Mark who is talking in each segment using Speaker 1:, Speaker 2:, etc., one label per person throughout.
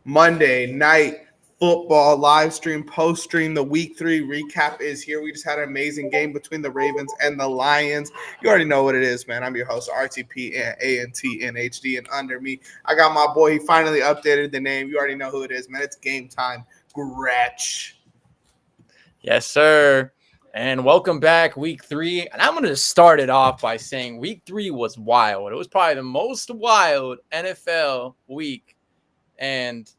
Speaker 1: Monday Night Football live stream, post stream. The week 3 recap is here. We just had an amazing game between the Ravens and the Lions. You already know what it is, man. I'm your host, RTP and ANTNHD, and under me, I got my boy. He finally updated the name. You already know who it is, man. It's game time. Gretch.
Speaker 2: Yes, sir. And welcome back, week 3. And I'm going to start it off by saying week 3 was wild. It was probably the most wild NFL week. And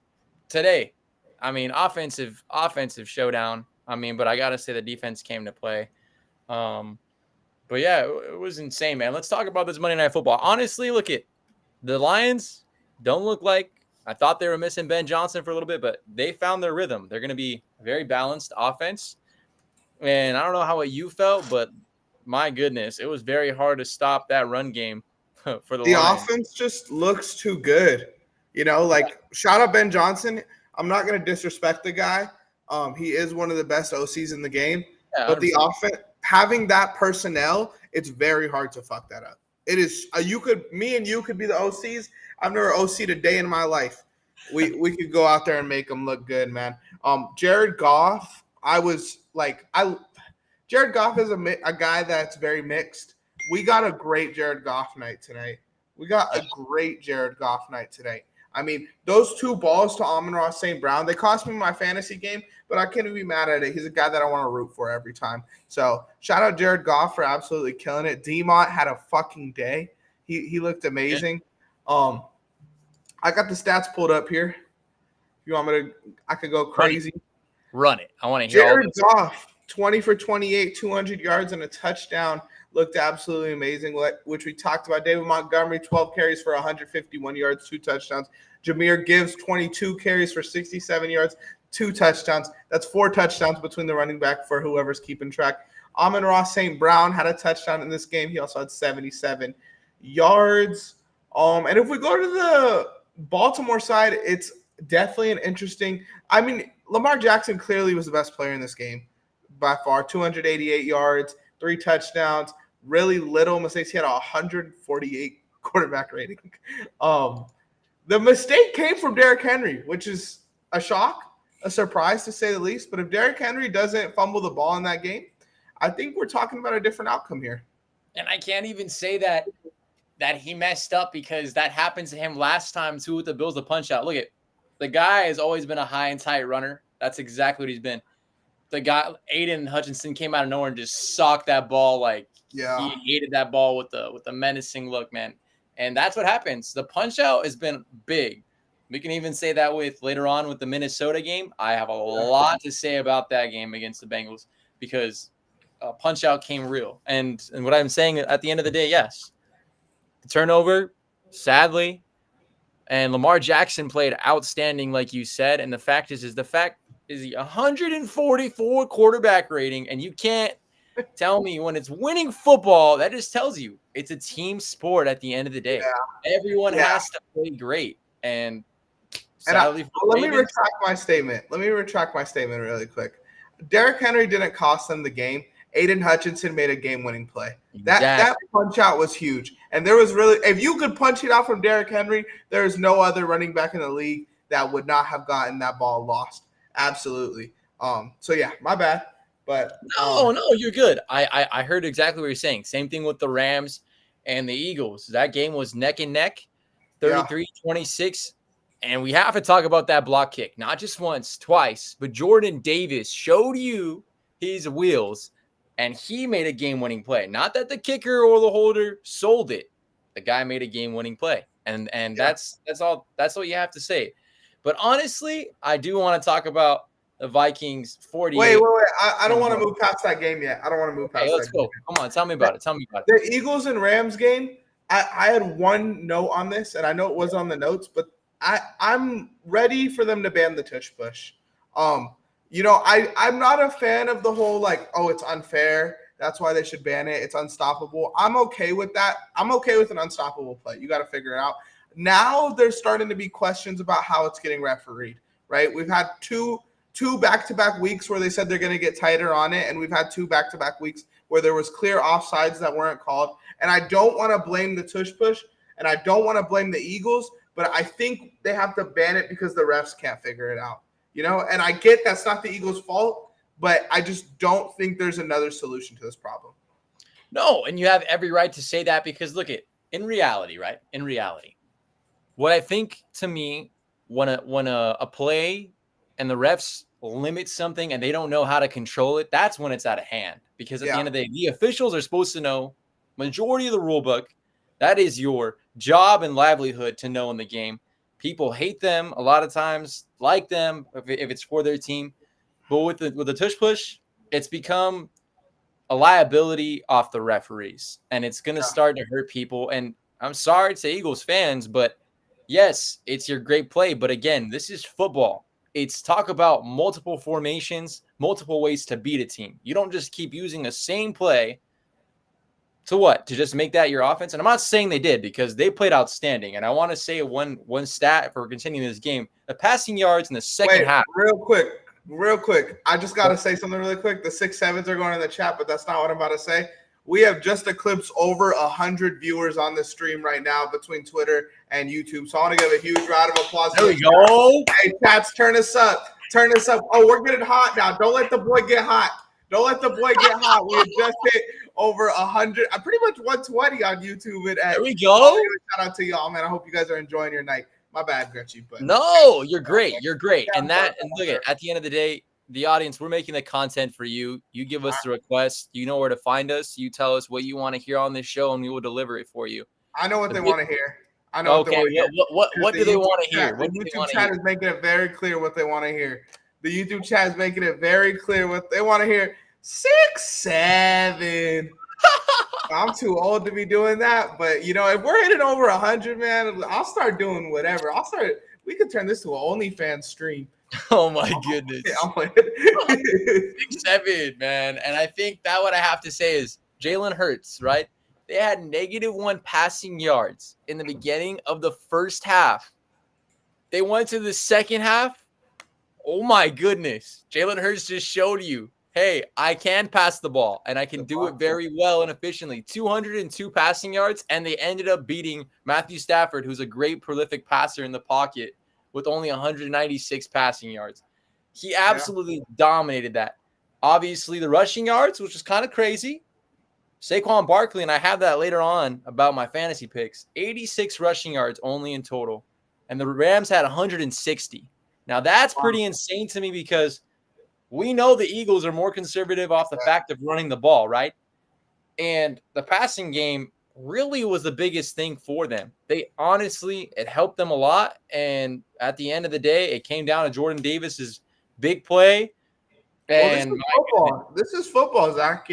Speaker 2: today, offensive showdown. But I got to say the defense came to play. But yeah, it was insane, man. Let's talk about this Monday Night Football. Honestly, look at the Lions don't look like I thought they were missing Ben Johnson for a little bit, but they found their rhythm. They're going to be a very balanced offense. And I don't know how you felt, but my goodness, it was very hard to stop that run game for the Lions.
Speaker 1: Offense just looks too good. Shout out Ben Johnson. I'm not going to disrespect the guy. He is one of the best OCs in the game. Yeah, but the offense, having that personnel, it's very hard to fuck that up. It is. Me and you could be the OCs. I've never OC'd a day in my life. We could go out there and make them look good, man. Jared Goff, Jared Goff is a guy that's very mixed. We got a great Jared Goff night tonight. Those 2 balls to Amon-Ra St. Brown, they cost me my fantasy game, but I can't even be mad at it. He's a guy that I want to root for every time. So shout out Jared Goff for absolutely killing it. D-Mont had a fucking day. He looked amazing. I got the stats pulled up here. If you want me to, I could go crazy.
Speaker 2: Run it. I want to hear
Speaker 1: Jared Goff, 20 for 28, 200 yards and a touchdown. Looked absolutely amazing, which we talked about. David Montgomery, 12 carries for 151 yards, 2 touchdowns. Jahmyr Gibbs, 22 carries for 67 yards, 2 touchdowns. That's 4 touchdowns between the running back for whoever's keeping track. Amon-Ra St. Brown had a touchdown in this game. He also had 77 yards. And if we go to the Baltimore side, it's definitely an interesting – Lamar Jackson clearly was the best player in this game by far. 288 yards, 3 touchdowns, really little mistakes. He had a 148 quarterback rating. The mistake came from Derrick Henry, which is a shock, a surprise to say the least. But if Derrick Henry doesn't fumble the ball in that game, I think we're talking about a different outcome here.
Speaker 2: And I can't even say that he messed up because that happened to him last time too with the Bills, the punch out. Look at the guy has always been a high and tight runner. That's exactly what he's been. The guy, Aiden Hutchinson, came out of nowhere and just socked that ball he hated that ball with the menacing look, man. And that's what happens. The punch out has been big. We can even say that later on with the Minnesota game. I have a lot to say about that game against the Bengals because punch out came real. And what I'm saying at the end of the day, yes, the turnover, sadly, and Lamar Jackson played outstanding, like you said. And the fact is he 144 quarterback rating, and you can't tell me when it's winning football, that just tells you it's a team sport at the end of the day. Yeah. Everyone has to play great. And sadly,
Speaker 1: let me retract my statement. Really quick. Derrick Henry didn't cost them the game. Aiden Hutchinson made a game-winning play. That punch out was huge. And there was really – if you could punch it out from Derrick Henry, there is no other running back in the league that would not have gotten that ball lost. Absolutely. So, yeah, my bad. But
Speaker 2: no, you're good. I heard exactly what you're saying. Same thing with the Rams and the Eagles. That game was neck and neck, 33-26. And we have to talk about that block kick. Not just once, twice. But Jordan Davis showed you his wheels. And he made a game-winning play. Not that the kicker or the holder sold it. The guy made a game-winning play. And that's all you have to say. But honestly, I do want to talk about the Vikings 48.
Speaker 1: Wait. I don't want to move past that game yet.
Speaker 2: Let's go. Come on, tell me about it.
Speaker 1: The Eagles and Rams game, I had one note on this, and I know it was on the notes, but I'm ready for them to ban the tush push. I'm not a fan of the whole it's unfair. That's why they should ban it. It's unstoppable. I'm okay with that. I'm okay with an unstoppable play. You got to figure it out. Now there's starting to be questions about how it's getting refereed, right? We've had two back-to-back weeks where they said they're going to get tighter on it, and we've had 2 back-to-back weeks where there was clear offsides that weren't called. And I don't want to blame the tush push, and I don't want to blame the Eagles, but I think they have to ban it because the refs can't figure it out. And I get that's not the Eagles' fault, but I just don't think there's another solution to this problem.
Speaker 2: No, and you have every right to say that because look in reality, right? In reality, what I think to me when a play and the refs limit something and they don't know how to control it, that's when it's out of hand. Because at the end of the day, the officials are supposed to know majority of the rule book. That is your job and livelihood to know in the game. People hate them a lot of times, like them if it's for their team. But with the tush push, it's become a liability off the referees, and it's going to start to hurt people. And I'm sorry to Eagles fans, but yes, it's your great play. But again, this is football. It's talk about multiple formations, multiple ways to beat a team. You don't just keep using the same play to just make that your offense. And I'm not saying they did because they played outstanding. And I want to say one stat for continuing this game: the passing yards in the second half.
Speaker 1: Real quick. I just got to say something really quick. The 6-7s are going in the chat, but that's not what I'm about to say. We have just eclipsed over 100 viewers on this stream right now between Twitter and YouTube. So I want to give a huge round of applause.
Speaker 2: There we go.
Speaker 1: Hey, chats, turn us up. Oh, we're getting hot now. Don't let the boy get hot. We have just hit over 100. I'm pretty much 120 on YouTube.
Speaker 2: There we go.
Speaker 1: Shout out to y'all, man. I hope you guys are enjoying your night. My bad, Gretchen. But
Speaker 2: no, you're great. And look at the end of the day, the audience, we're making the content for you. You give us the request. You know where to find us. You tell us what you want to hear on this show, and we will deliver it for you.
Speaker 1: I know what they want to hear. What do
Speaker 2: they want to hear?
Speaker 1: The YouTube chat is making it very clear what they want to hear. The YouTube chat is making it very clear what they want to hear. 6-7. I'm too old to be doing that, but if we're hitting over 100, man, I'll start doing whatever. We could turn this to an OnlyFans stream.
Speaker 2: Oh my goodness. 6-7, man. And I think that what I have to say is Jalen Hurts, right? They had -1 passing yards in the beginning of the first half. They went to the second half. Oh my goodness. Jalen Hurts just showed you, hey, I can pass the ball and I can do it very well and efficiently. 202 passing yards, and they ended up beating Matthew Stafford, who's a great prolific passer in the pocket, with only 196 passing yards. He absolutely dominated that. Obviously, the rushing yards, which is kind of crazy. Saquon Barkley, and I have that later on about my fantasy picks, 86 rushing yards only in total. And the Rams had 160. Now, that's pretty insane to me because we know the Eagles are more conservative off the fact of running the ball, right? And the passing game really was the biggest thing for them. It helped them a lot. And at the end of the day, it came down to Jordan Davis's big play. And
Speaker 1: this is football, Zach.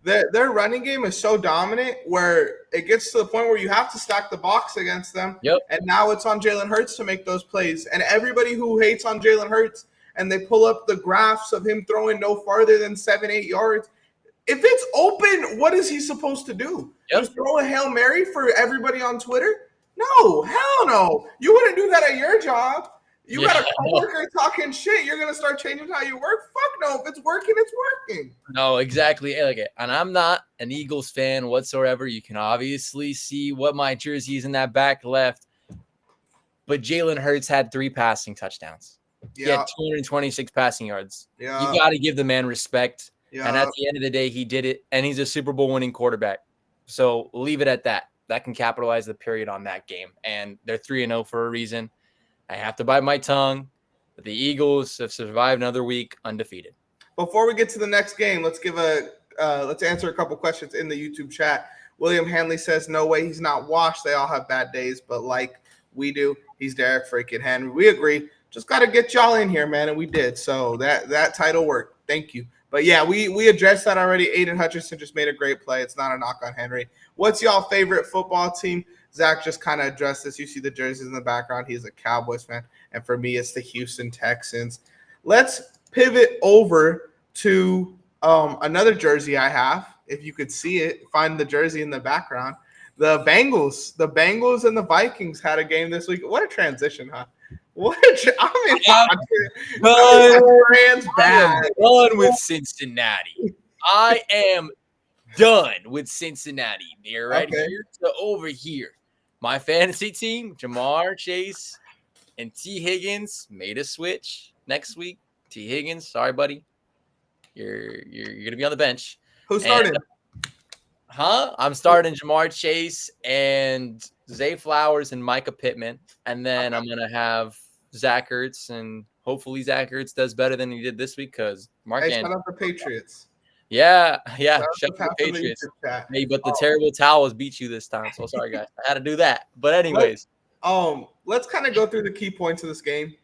Speaker 1: Their running game is so dominant where it gets to the point where you have to stack the box against them.
Speaker 2: Yep.
Speaker 1: And now it's on Jalen Hurts to make those plays. And everybody who hates on Jalen Hurts and they pull up the graphs of him throwing no farther than 7-8 yards, if it's open, what is he supposed to do?
Speaker 2: Yep.
Speaker 1: Just throw a Hail Mary for everybody on Twitter? No, hell no. You wouldn't do that at your job. You got a coworker talking shit. You're going to start changing how you work? Fuck no. If it's working, it's working.
Speaker 2: No, exactly. And I'm not an Eagles fan whatsoever. You can obviously see what my jersey is in that back left. But Jalen Hurts had 3 passing touchdowns. He had 226 passing yards. Yeah. You got to give the man respect. Yeah. And at the end of the day, he did it. And he's a Super Bowl winning quarterback. So leave it at that. That can capitalize the period on that game. And they're 3-0 for a reason. I have to bite my tongue. But the Eagles have survived another week undefeated.
Speaker 1: Before we get to the next game, let's answer a couple questions in the YouTube chat. William Hanley says, no way he's not washed. They all have bad days, but like we do, he's Derrick freaking Henry. We agree. Just got to get y'all in here, man, and we did. So that title worked. Thank you. But, yeah, we addressed that already. Aiden Hutchinson just made a great play. It's not a knock on Henry. What's y'all favorite football team? Zach just kind of addressed this. You see the jerseys in the background. He's a Cowboys fan. And for me, it's the Houston Texans. Let's pivot over to another jersey I have. If you could see it, find the jersey in the background. The Bengals. The Bengals and the Vikings had a game this week. What a transition, huh? I'm
Speaker 2: done with Cincinnati. I am done with Cincinnati. They're right here to over here. My fantasy team, Jamar Chase and T. Higgins made a switch next week. T. Higgins, sorry, buddy. You're gonna be on the bench.
Speaker 1: Who's
Speaker 2: And
Speaker 1: starting?
Speaker 2: I'm starting Jamar Chase and Zay Flowers and Micah Pittman. And then I'm gonna have Zach Ertz, and hopefully Zach Ertz does better than he did this week because Mark
Speaker 1: Hey,
Speaker 2: Andrews.
Speaker 1: shout out the Patriots.
Speaker 2: Yeah.
Speaker 1: Shout out
Speaker 2: Shout out
Speaker 1: to
Speaker 2: the Patriots.
Speaker 1: YouTube chat.
Speaker 2: Hey, but the terrible towels beat you this time. So sorry, guys. I had to do that. But anyways.
Speaker 1: Let's kind of go through the key points of this game.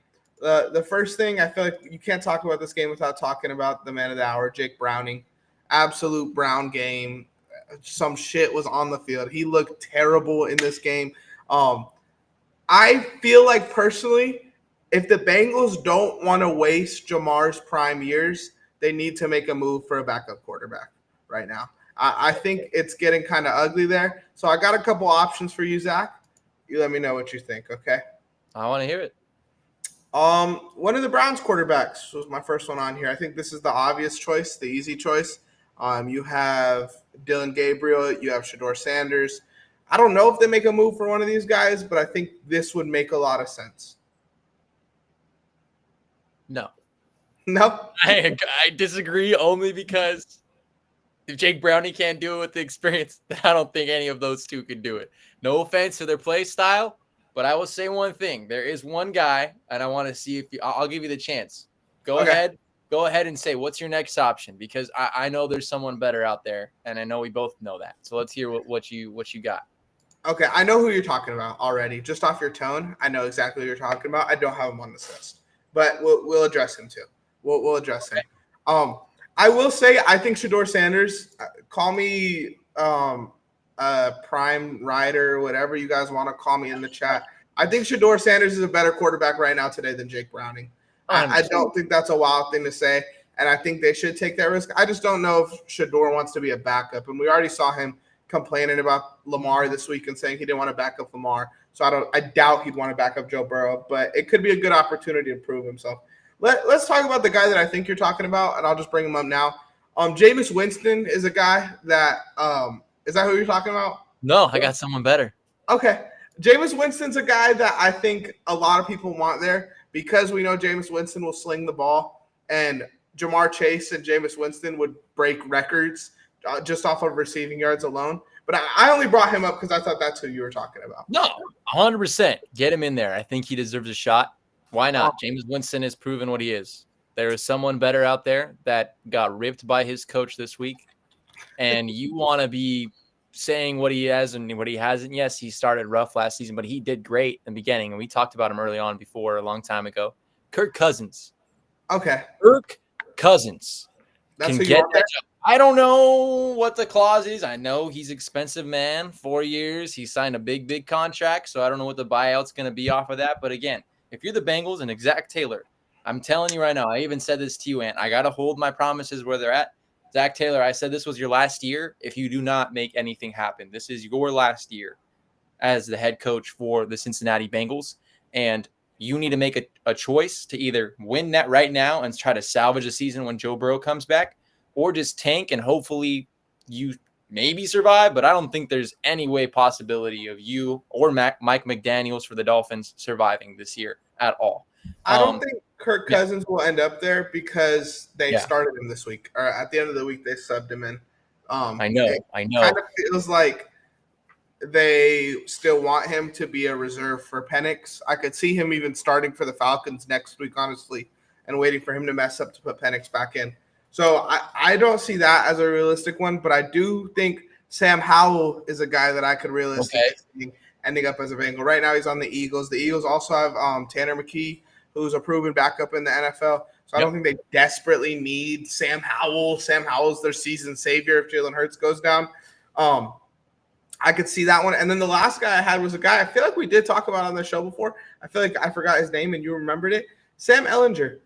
Speaker 1: The first thing, I feel like you can't talk about this game without talking about the man of the hour, Jake Browning. Absolute Brown game. Some shit was on the field. He looked terrible in this game. I feel like personally, if the Bengals don't want to waste Jamar's prime years, they need to make a move for a backup quarterback right now. I think it's getting kind of ugly there. So I got a couple options for you, Zach. You let me know what you think, okay?
Speaker 2: I want to hear it.
Speaker 1: One of the Browns quarterbacks was my first one on here. I think this is the obvious choice, the easy choice. You have Dylan Gabriel, you have Shedeur Sanders. I don't know if they make a move for one of these guys, but I think this would make a lot of sense.
Speaker 2: No.
Speaker 1: No?
Speaker 2: I disagree only because if Jake Browning can't do it with the experience, I don't think any of those two could do it. No offense to their play style, but I will say one thing. There is one guy, and I want to see if I'll give you the chance. Go ahead and say what's your next option, because I know there's someone better out there, and I know we both know that. So let's hear what you got.
Speaker 1: Okay, I know who you're talking about already. Just off your tone, I know exactly who you're talking about. I don't have him on this list, but we'll address him too. We'll address him. I will say I think Shedeur Sanders. Call me prime rider, whatever you guys want to call me in the chat. I think Shedeur Sanders is a better quarterback right now today than Jake Browning. I don't think that's a wild thing to say, and I think they should take that risk. I just don't know if Shedeur wants to be a backup, and we already saw him complaining about Lamar this week and saying he didn't want to back up Lamar. So I doubt he'd want to back up Joe Burrow, but it could be a good opportunity to prove himself. Let's talk about the guy that I think you're talking about, and I'll just bring him up now. Jameis Winston is a guy that is that who you're talking about?
Speaker 2: No, I got someone better.
Speaker 1: Okay. Jameis Winston's a guy that I think a lot of people want there because we know Jameis Winston will sling the ball, and Jamar Chase and Jameis Winston would break records just off of receiving yards alone. But I only brought him up because I thought that's who you were talking about.
Speaker 2: No, 100%. Get him in there. I think he deserves a shot. Why not? Jameis Winston has proven what he is. There is someone better out there that got ripped by his coach this week, and you want to be saying what he has and what he hasn't. Yes, he started rough last season, but he did great in the beginning, and we talked about him early on before a long time ago. Kirk Cousins.
Speaker 1: Okay.
Speaker 2: Kirk Cousins
Speaker 1: That's
Speaker 2: can
Speaker 1: who you
Speaker 2: get
Speaker 1: want
Speaker 2: that job. I don't know what the clause is. I know he's expensive, man. 4 years. He signed a big contract, so I don't know what the buyout's going to be off of that. But again, if you're the Bengals and Zach Taylor, I'm telling you right now, I even said this to you, Ant. I got to hold my promises where they're at. Zach Taylor, I said this was your last year if you do not make anything happen. This is your last year as the head coach for the Cincinnati Bengals, and you need to make a choice to either win that right now and try to salvage a season when Joe Burrow comes back, or just tank and hopefully you maybe survive, but I don't think there's any way possibility of you or Mike McDaniels for the Dolphins surviving this year at all.
Speaker 1: I don't think Kirk Cousins will end up there because they started him this week, or at the end of the week they subbed him in.
Speaker 2: I know.
Speaker 1: It kind of feels like they still want him to be a reserve for Penix. I could see him even starting for the Falcons next week, honestly, and waiting for him to mess up to put Penix back in. So I don't see that as a realistic one, but I do think Sam Howell is a guy that I could realistically see ending up as a Bengal. Right now he's on the Eagles. The Eagles also have Tanner McKee, who's a proven backup in the NFL. So I don't think they desperately need Sam Howell. Sam Howell's their season savior if Jalen Hurts goes down. I could see that one. And then the last guy I had was a guy I feel like we did talk about on the show before. I feel like I forgot his name and you remembered it. Sam Ehlinger.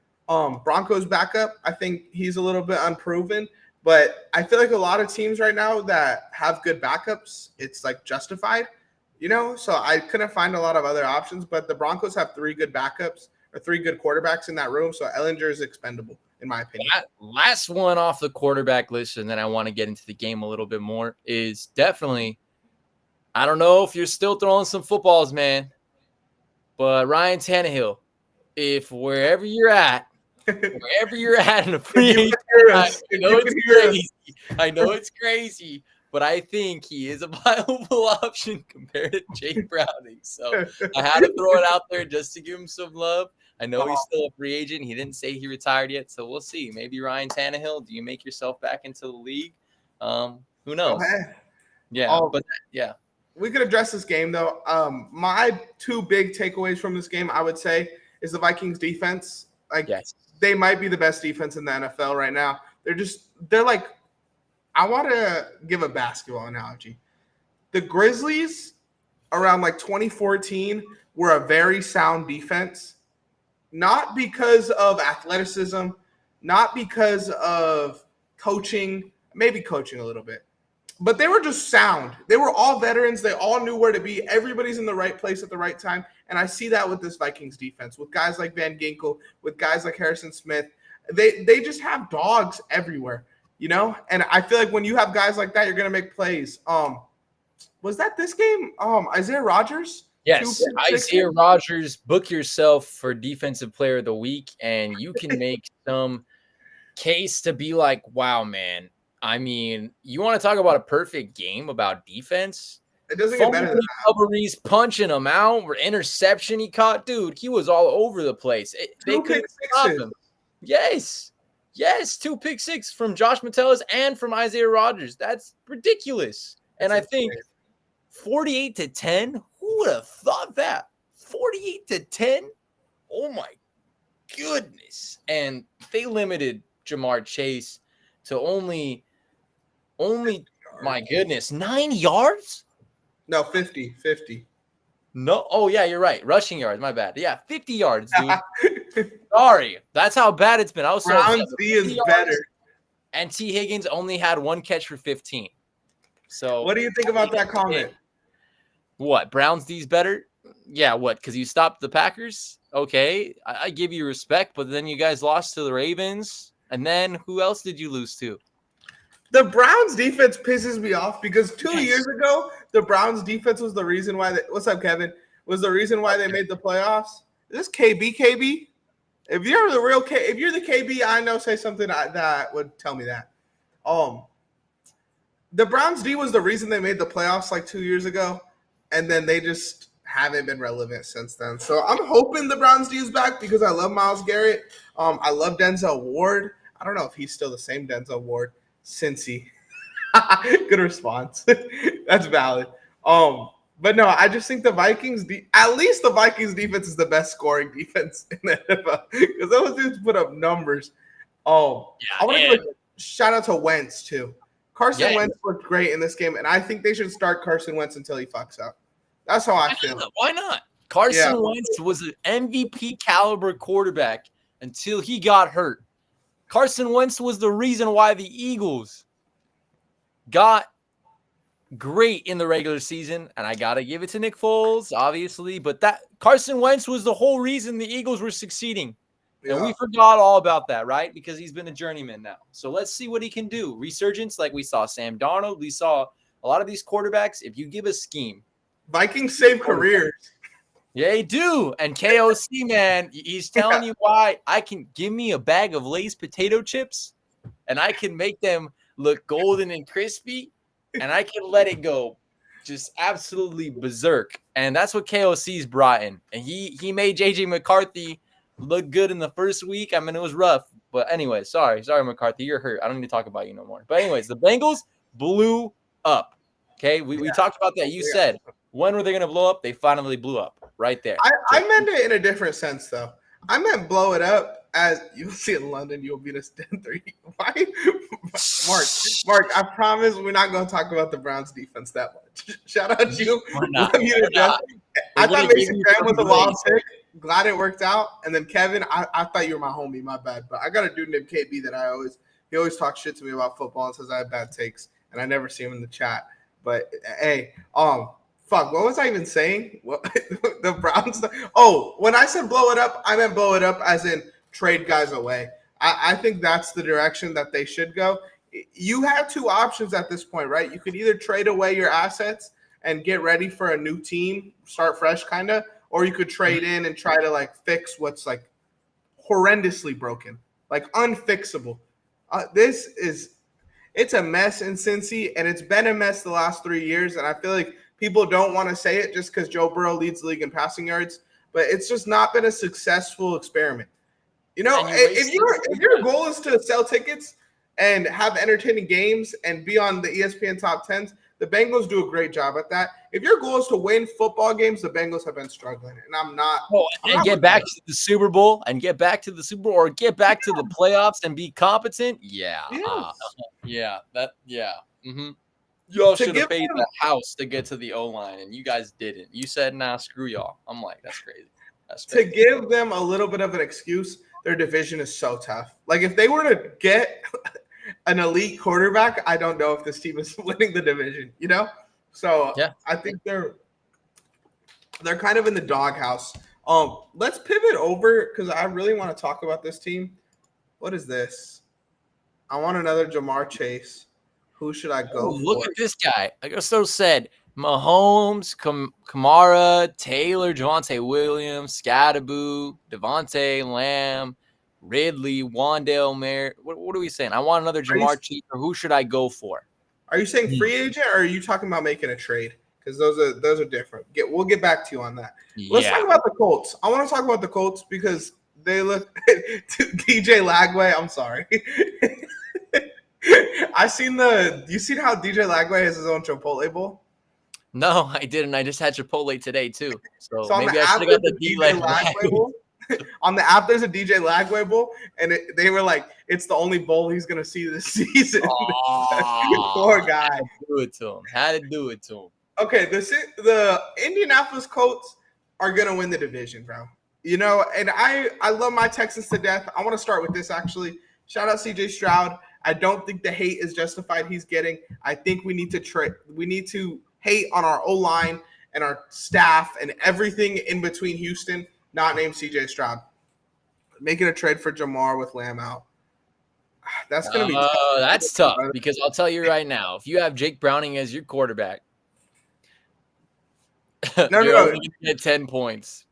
Speaker 1: Broncos backup. I think he's a little bit unproven, but I feel like a lot of teams right now that have good backups, it's like justified, so I couldn't find a lot of other options, but the Broncos have 3 good backups or 3 good quarterbacks in that room. So Ehlinger is expendable in my opinion.
Speaker 2: Last one off the quarterback list, and then I want to get into the game a little bit more, is definitely I don't know if you're still throwing some footballs, man, but Ryan Tannehill, if wherever you're at in the free agent, I know it's crazy, but I think he is a viable option compared to Jake Browning. So I had to throw it out there just to give him some love. I know he's still a free agent. He didn't say he retired yet, so we'll see. Maybe Ryan Tannehill, do you make yourself back into the league? Who knows? Yeah, but yeah.
Speaker 1: We could address this game, though. My two big takeaways from this game, I would say, is the Vikings defense. They might be the best defense in the NFL right now. They're like, I want to give a basketball analogy. The Grizzlies around like 2014 were a very sound defense, not because of athleticism, not because of coaching, maybe coaching a little bit. But they were just sound. They were all veterans. They all knew where to be. Everybody's in the right place at the right time. And I see that with this Vikings defense, with guys like Van Ginkel, with guys like Harrison Smith. They just have dogs everywhere, you know? And I feel like when you have guys like that, you're going to make plays. Was that this game? Isaiah Rodgers?
Speaker 2: Yes, Isaiah Rodgers, book yourself for Defensive Player of the Week, and you can make some case to be like, wow, man. I mean, you want to talk about a perfect game about defense?
Speaker 1: It doesn't get better than that.
Speaker 2: He's punching him out. Interception he caught. Dude, he was all over the place. They couldn't stop him. Yes. 2 pick six from Josh Metellus and from Isaiah Rodgers. That's ridiculous. And I think 48-10, who would have thought that? 48-10? Oh, my goodness. And they limited Jamar Chase to only my goodness, 9 yards?
Speaker 1: No, 50.
Speaker 2: No, oh yeah, you're right. Rushing yards, my bad. Yeah, 50 yards, dude. Sorry, that's how bad it's been. I was
Speaker 1: Browns D is better.
Speaker 2: And T. Higgins only had 1 catch for 15. So
Speaker 1: what do you think about that comment?
Speaker 2: What, Browns D's better? Yeah, what? Because you stopped the Packers? Okay, I give you respect, but then you guys lost to the Ravens. And then who else did you lose to?
Speaker 1: The Browns defense pisses me off because 2 years ago, the Browns defense was the reason why what's up, Kevin? Was the reason why they made the playoffs. Is this KB? If you're the real if you're the KB, I know, say something that would tell me that. The Browns D was the reason they made the playoffs like 2 years ago, and then they just haven't been relevant since then. So I'm hoping the Browns D is back because I love Myles Garrett. I love Denzel Ward. I don't know if he's still the same Denzel Ward. Cincy. Good response. That's valid. But no, I just think the Vikings, at least the Vikings defense is the best scoring defense in the NFL because those dudes put up numbers. I want to give a shout out to Wentz too. Carson Wentz looked great in this game, and I think they should start Carson Wentz until he fucks up. That's how I feel.
Speaker 2: Why not? Carson Wentz was an MVP caliber quarterback until he got hurt. Carson Wentz was the reason why the Eagles got great in the regular season, and I got to give it to Nick Foles, obviously, but that Carson Wentz was the whole reason the Eagles were succeeding. And we forgot all about that, right? Because he's been a journeyman now. So let's see what he can do. Resurgence, like we saw Sam Darnold. We saw a lot of these quarterbacks. If you give a scheme.
Speaker 1: Vikings save careers.
Speaker 2: Yeah, they do. And KOC, man, he's telling you why. I can give me a bag of Lay's potato chips, and I can make them look golden and crispy, and I can let it go just absolutely berserk. And that's what KOC's brought in. And he made J.J. McCarthy look good in the first week. I mean, it was rough. But anyway, sorry, McCarthy. You're hurt. I don't need to talk about you no more. But anyways, the Bengals blew up. Okay, we talked about that. You said, when were they going to blow up? They finally blew up right there.
Speaker 1: I meant it in a different sense, though. I meant blow it up as you'll see in London. You'll beat us 10-3. Why? Mark, I promise we're not going to talk about the Browns defense that much. Shout out to you. I thought Mason Graham was a wild pick. Glad it worked out. And then Kevin, I thought you were my homie. My bad. But I got a dude named KB that he always talks shit to me about football and says I have bad takes. And I never see him in the chat. But hey, fuck, what was I even saying? What, the Browns? When I said blow it up, I meant blow it up as in trade guys away. I think that's the direction that they should go. You have two options at this point, right? You could either trade away your assets and get ready for a new team, start fresh kind of, or you could trade in and try to like fix what's like horrendously broken, like unfixable. It's a mess in Cincy, and it's been a mess the last 3 years, and I feel like people don't want to say it just because Joe Burrow leads the league in passing yards, but it's just not been a successful experiment. You know, if your goal is to sell tickets and have entertaining games and be on the ESPN top 10s, the Bengals do a great job at that. If your goal is to win football games, the Bengals have been struggling, and I'm not.
Speaker 2: Get back to the Super Bowl or get back to the playoffs and be competent. Yeah, Mm-hmm. Y'all should have paid the house to get to the O-line, and you guys didn't. You said, "Nah, screw y'all." I'm like, that's crazy.
Speaker 1: To give them a little bit of an excuse, their division is so tough. Like if they were to get an elite quarterback, I don't know if this team is winning the division, you know? So yeah. I think they're kind of in the doghouse. Let's pivot over because I really want to talk about this team. What is this? I want another Jamar Chase. Who should I go for?
Speaker 2: Look at this guy. Like I so said, Mahomes, Kamara, Taylor, Javonte Williams, Scatterboo, Devontae Lamb, Ridley, Wandale Merritt. What are we saying? I want another Jamar Chase. Or who should I go for?
Speaker 1: Are you saying free agent, or are you talking about making a trade? Because those are different. We'll get back to you on that. Let's talk about the Colts. I want to talk about the Colts because they look DJ Lagway. I'm sorry. You seen how DJ Lagway has his own Chipotle bowl?
Speaker 2: No, I didn't. I just had Chipotle today too. So
Speaker 1: maybe I should have got the DJ Lagway bowl. On the app, there's a DJ Lagway bowl, and they were like, it's the only bowl he's gonna see this season. Poor guy.
Speaker 2: Had to do it to him.
Speaker 1: Okay, the Indianapolis Colts are gonna win the division, bro. You know, and I love my Texans to death. I want to start with this actually. Shout out CJ Stroud. I don't think the hate is justified he's getting. I think we need to hate on our O-line and our staff and everything in between Houston, not named CJ Stroud. Making a trade for Jamar with Lamb out. That's going to be tough.
Speaker 2: Oh, that's tough because I'll tell you right now, if you have Jake Browning as your quarterback, you're only going to get 10 points.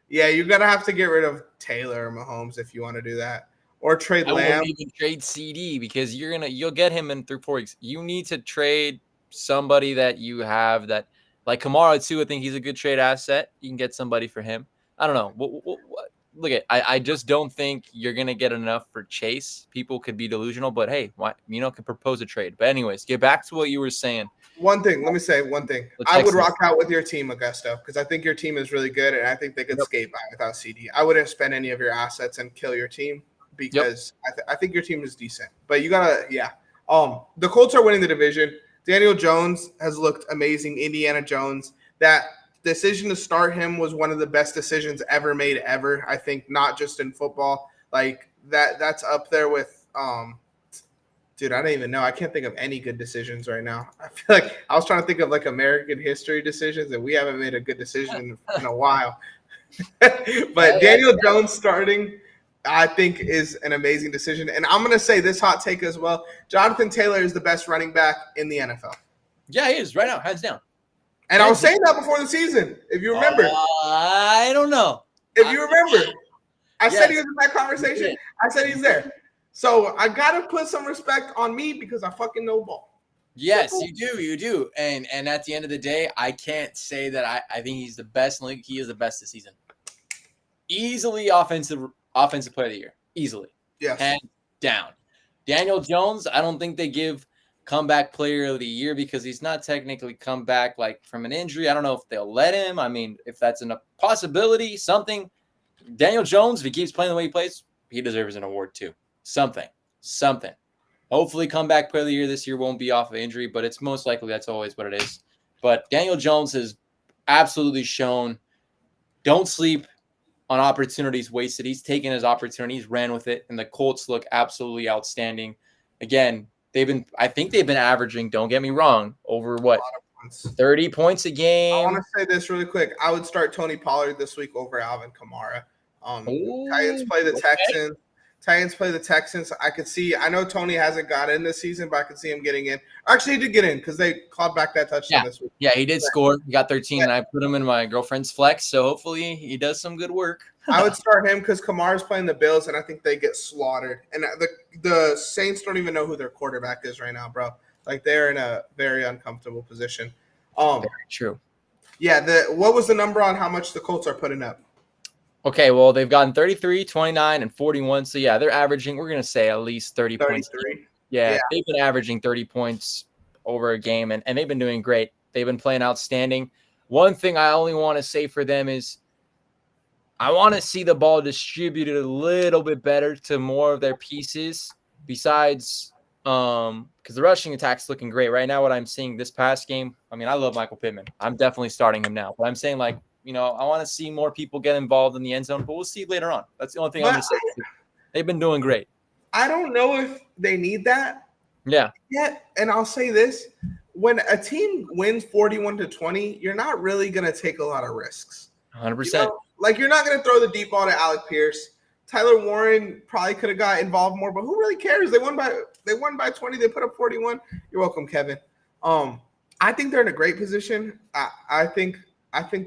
Speaker 1: Yeah, you're going to have to get rid of Taylor or Mahomes if you want to do that. Or trade Lamb.
Speaker 2: I won't even trade CD because you'll get him in 3 4 weeks. You need to trade somebody that you have that, like Kamara too. I think he's a good trade asset. You can get somebody for him. I don't know. Look at I just don't think you're gonna get enough for Chase. People could be delusional, but hey, why can propose a trade. But anyways, get back to what you were saying.
Speaker 1: Let me say one thing. I would rock out with your team, Augusto, because I think your team is really good, and I think they could skate by without CD. I wouldn't spend any of your assets and kill your team. Because I think your team is decent. But you got to, the Colts are winning the division. Daniel Jones has looked amazing. Indiana Jones. That decision to start him was one of the best decisions ever made ever. I think not just in football. Like that's up there with dude, I don't even know. I can't think of any good decisions right now. I feel like I was trying to think of like American history decisions, and we haven't made a good decision in a while. But Daniel Jones starting – I think is an amazing decision. And I'm going to say this hot take as well. Jonathan Taylor is the best running back in the NFL.
Speaker 2: Yeah, he is right now, hands down.
Speaker 1: And I was saying that before the season, if you remember.
Speaker 2: I don't know.
Speaker 1: If you remember. I said he was in that conversation. I said he's there. So I got to put some respect on me because I fucking know ball.
Speaker 2: Yes, you do. And at the end of the day, I can't say that I think he's the best in the league. He is the best this season. Easily offensive player of the year. Easily.
Speaker 1: Yes.
Speaker 2: Hands down. Daniel Jones, I don't think they give comeback player of the year because he's not technically come back like from an injury. I don't know if they'll let him. I mean, if that's a possibility, something. Daniel Jones, if he keeps playing the way he plays, he deserves an award too. Something. Hopefully comeback player of the year this year won't be off of injury, but it's most likely that's always what it is. But Daniel Jones has absolutely shown don't sleep on opportunities wasted. He's taken his opportunities, ran with it, and the Colts look absolutely outstanding. Again, I think they've been averaging, don't get me wrong, over 30 points a game.
Speaker 1: I want to say this really quick. I would start Tony Pollard this week over Alvin Kamara. Titans play the Texans. Titans play the Texans. I know Tony hasn't got in this season, but I could see him getting in. Actually, he did get in because they clawed back that touchdown this week.
Speaker 2: Yeah, he did score. He got 13, and I put him in my girlfriend's flex, so hopefully he does some good work.
Speaker 1: I would start him because Kamara's playing the Bills, and I think they get slaughtered. And the Saints don't even know who their quarterback is right now, bro. Like, they're in a very uncomfortable position.
Speaker 2: Very true.
Speaker 1: Yeah, what was the number on how much the Colts are putting up?
Speaker 2: Okay, well, they've gotten 33, 29, and 41. So, yeah, they're averaging, we're going to say, at least 30 points. Yeah, they've been averaging 30 points over a game, and they've been doing great. They've been playing outstanding. One thing I only want to say for them is I want to see the ball distributed a little bit better to more of their pieces besides because the rushing attack's looking great. Right now, what I'm seeing this past game, I mean, I love Michael Pittman. I'm definitely starting him now. But I'm saying, like, I want to see more people get involved in the end zone, but we'll see later on. That's the only thing I'm going to say. They've been doing great.
Speaker 1: I don't know if they need that.
Speaker 2: Yeah.
Speaker 1: And I'll say this. When a team wins 41-20, you're not really going to take a lot of risks.
Speaker 2: 100%.
Speaker 1: Like, you're not going to throw the deep ball to Alec Pierce. Tyler Warren probably could have got involved more, but who really cares? They won by 20. They put up 41. You're welcome, Kevin. I think they're in a great position. I think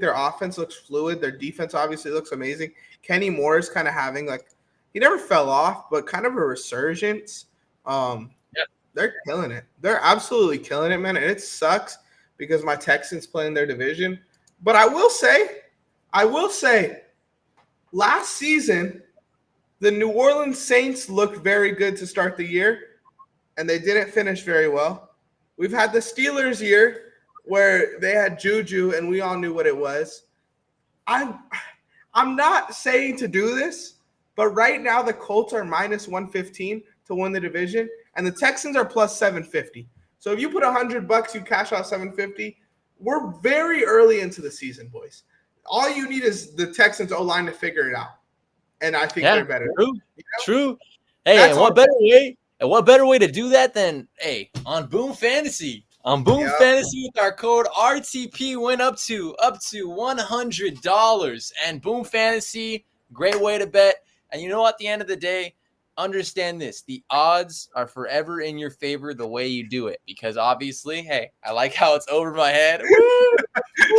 Speaker 1: their offense looks fluid. Their defense obviously looks amazing. Kenny Moore is kind of having, like, he never fell off, but kind of a resurgence. They're killing it. They're absolutely killing it, man. And it sucks because my Texans play in their division. But I will say, last season, the New Orleans Saints looked very good to start the year, and they didn't finish very well. We've had the Steelers year where they had Juju, and we all knew what it was. I'm not saying to do this, but right now the Colts are minus 115 to win the division, and the Texans are plus 750. So if you put $100, you cash out 750. We're very early into the season, boys. All you need is the Texans O-line to figure it out, and I think they're better.
Speaker 2: True. Hey, and what better way to do that than on Boom Fantasy? On Boom Fantasy with our code RTP went up to $100. And Boom Fantasy, great way to bet. And you know, at the end of the day, understand this. The odds are forever in your favor the way you do it. Because obviously, hey, I like how it's over my head.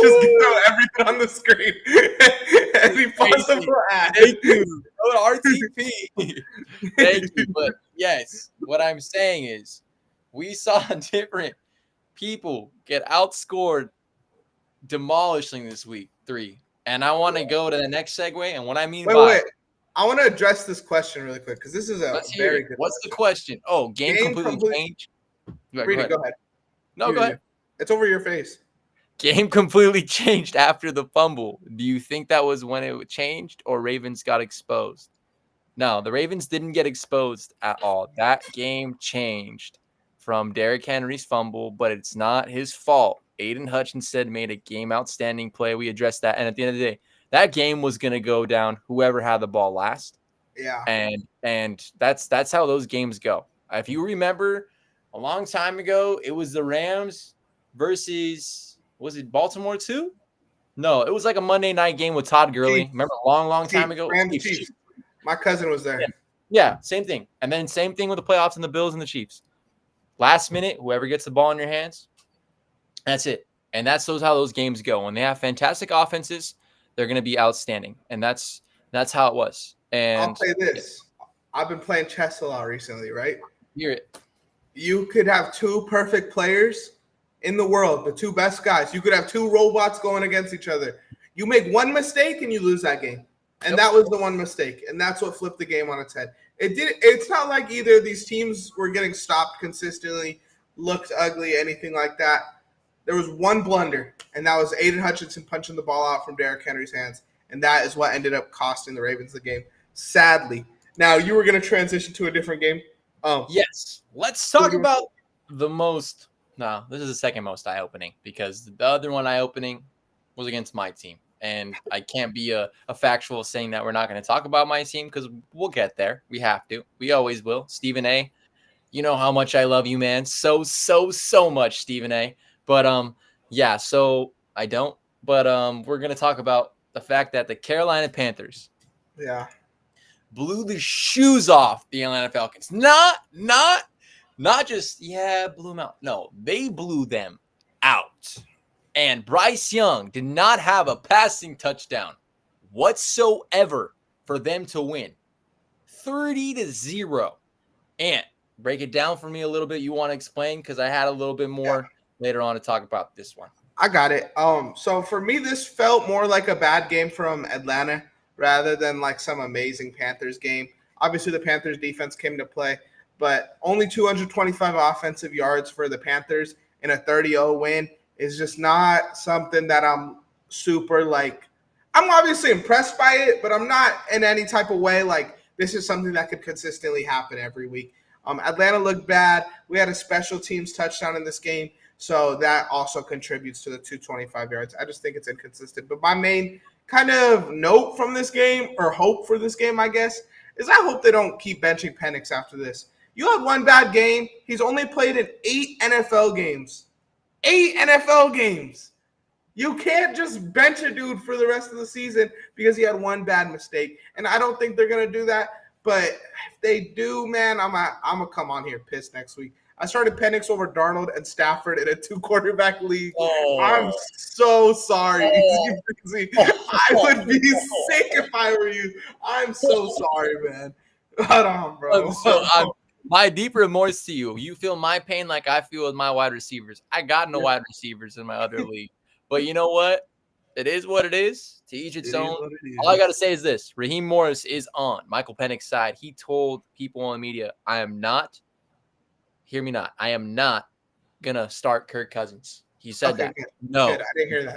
Speaker 1: Just throw everything on the screen. Any possible ad.
Speaker 2: Thank you. RTP. Thank you. But yes, what I'm saying is we saw different people get outscored demolishing this week 3. And I want to go to the next segue. And what I mean
Speaker 1: wait. I want to address this question really quick because this is a very good
Speaker 2: What's the question? Oh, game completely changed?
Speaker 1: Read it. Go ahead.
Speaker 2: No, go ahead.
Speaker 1: It's over your face.
Speaker 2: Game completely changed after the fumble. Do you think that was when it changed or Ravens got exposed? No, the Ravens didn't get exposed at all. That game changed from Derrick Henry's fumble, but it's not his fault. Aiden Hutchinson made a game outstanding play. We addressed that. And at the end of the day, that game was going to go down whoever had the ball last.
Speaker 1: Yeah.
Speaker 2: And that's how those games go. If you remember a long time ago, it was the Rams versus, was it Baltimore too? No, it was like a Monday night game with Todd Gurley.
Speaker 1: Chiefs.
Speaker 2: Remember a long time ago?
Speaker 1: Chiefs. My cousin was there.
Speaker 2: Yeah, same thing. And then same thing with the playoffs and the Bills and the Chiefs. Last minute, whoever gets the ball in your hands, that's it. And that's how those games go. When they have fantastic offenses, they're going to be outstanding. And that's how it was. And
Speaker 1: I'll say this. I've been playing chess a lot recently, right?
Speaker 2: Hear it.
Speaker 1: You could have 2 perfect players in the world, the 2 best guys. You could have 2 robots going against each other. You make one mistake and you lose that game. And that was the one mistake. And that's what flipped the game on its head. It's not like either of these teams were getting stopped consistently, looked ugly, anything like that. There was one blunder, and that was Aiden Hutchinson punching the ball out from Derrick Henry's hands. And that is what ended up costing the Ravens the game, sadly. Now, you were going to transition to a different game?
Speaker 2: Yes. Let's talk about the most – no, this is the second most eye-opening because the other one eye-opening was against my team. And I can't be a factual saying that we're not going to talk about my team because we'll get there. We have to. We always will. Stephen A., you know how much I love you, man. So much, Stephen A. But, yeah, so I don't. But we're going to talk about the fact that the Carolina Panthers blew the shoes off the Atlanta Falcons. Not just, blew them out. No, they blew them out. And Bryce Young did not have a passing touchdown whatsoever for them to win. 30-0. And break it down for me a little bit. You want to explain? Because I had a little bit more later on to talk about this one.
Speaker 1: I got it. So for me, this felt more like a bad game from Atlanta rather than like some amazing Panthers game. Obviously, the Panthers defense came to play, but only 225 offensive yards for the Panthers in a 30-0 win is just not something that I'm super like. I'm obviously impressed by it, but I'm not in any type of way like this is something that could consistently happen every week. Atlanta looked bad. We had a special teams touchdown in this game, so that also contributes to the 225 yards. I just think it's inconsistent. But my main kind of note from this game, or hope for this game, I guess, is I hope they don't keep benching Penix after this. You had one bad game. He's only played in 8 NFL games. 8 NFL games. You can't just bench a dude for the rest of the season because he had one bad mistake. And I don't think they're going to do that. But if they do, man, I'm going to come on here pissed next week. I started Penix over Darnold and Stafford in a 2-quarterback league. Oh. I'm so sorry. Oh. I would be sick if I were you. I'm so sorry, man. Hold on, bro.
Speaker 2: My deep remorse to you. You feel my pain like I feel with my wide receivers. I got no wide receivers in my other league. But you know what? It is what it is. To each its own. All I got to say is this. Raheem Morris is on Michael Penix's side. He told people on the media, I am not going to start Kirk Cousins. He said that. Good. No. Good. I didn't hear that.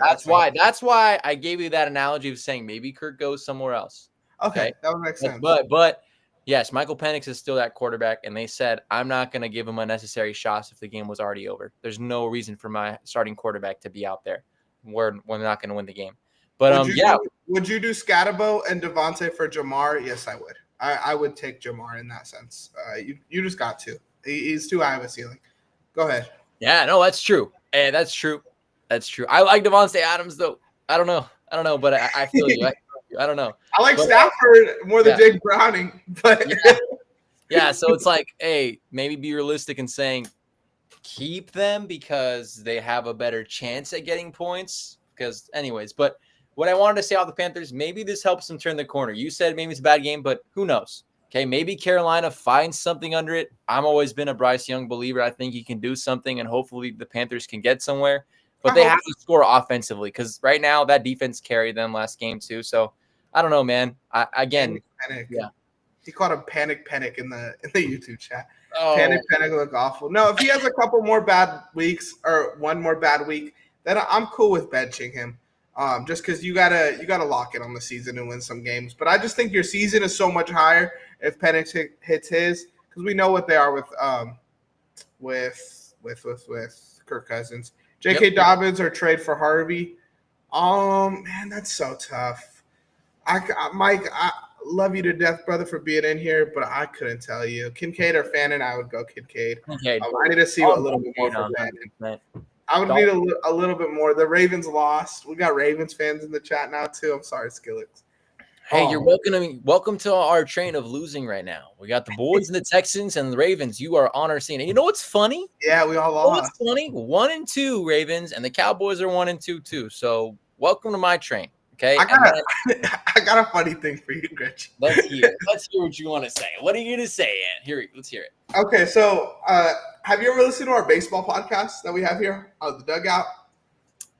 Speaker 2: That's why I gave you that analogy of saying maybe Kirk goes somewhere else.
Speaker 1: Okay. That would make sense.
Speaker 2: But yes, Michael Penix is still that quarterback, and they said, I'm not going to give him unnecessary shots if the game was already over. There's no reason for my starting quarterback to be out there. We're not going to win the game. But,
Speaker 1: would you do Scatterbo and Devontae for Jamar? Yes, I would. I would take Jamar in that sense. You just got to. He's too high of a ceiling. Go ahead.
Speaker 2: Yeah, no, that's true. Hey, that's true. I like Devontae Adams, though. I don't know, but I feel you. I don't know.
Speaker 1: I like Stafford more than Jake Browning. But
Speaker 2: yeah, so it's like, hey, maybe be realistic in saying keep them because they have a better chance at getting points. Because anyways, but what I wanted to say about the Panthers, maybe this helps them turn the corner. You said maybe it's a bad game, but who knows? Okay, maybe Carolina finds something under it. I've always been a Bryce Young believer. I think he can do something, and hopefully the Panthers can get somewhere. But they have to score offensively because right now that defense carried them last game too. So I don't know, man.
Speaker 1: Panic. Yeah, he called him Panic in the YouTube chat. Oh. Panic look awful. No, if he has a couple more bad weeks or one more bad week, then I'm cool with benching him. Just because you gotta lock it on the season and win some games. But I just think your season is so much higher if Penix hits his, because we know what they are with Kirk Cousins. J.K. Dobbins or trade for Harvey. Man, that's so tough. Mike, I love you to death, brother, for being in here, but I couldn't tell you. Kincaid or Fannin, I would go Kincaid. I need to see a little bit more from Fannin. I would need a little bit more. The Ravens lost. We got Ravens fans in the chat now, too. I'm sorry, Skillix.
Speaker 2: Hey, you're welcome to our train of losing right now. We got the boys and the Texans and the Ravens. You are on our scene. And you know what's funny?
Speaker 1: Yeah, we all lost.
Speaker 2: What's funny? 1-2 Ravens, and the Cowboys are 1-2 too. So welcome to my train. Okay.
Speaker 1: I got a funny thing for you, Gretchen.
Speaker 2: Let's hear what you want to say. What are you gonna say, Ant? Let's hear it.
Speaker 1: Okay, so have you ever listened to our baseball podcast that we have here on the Dugout?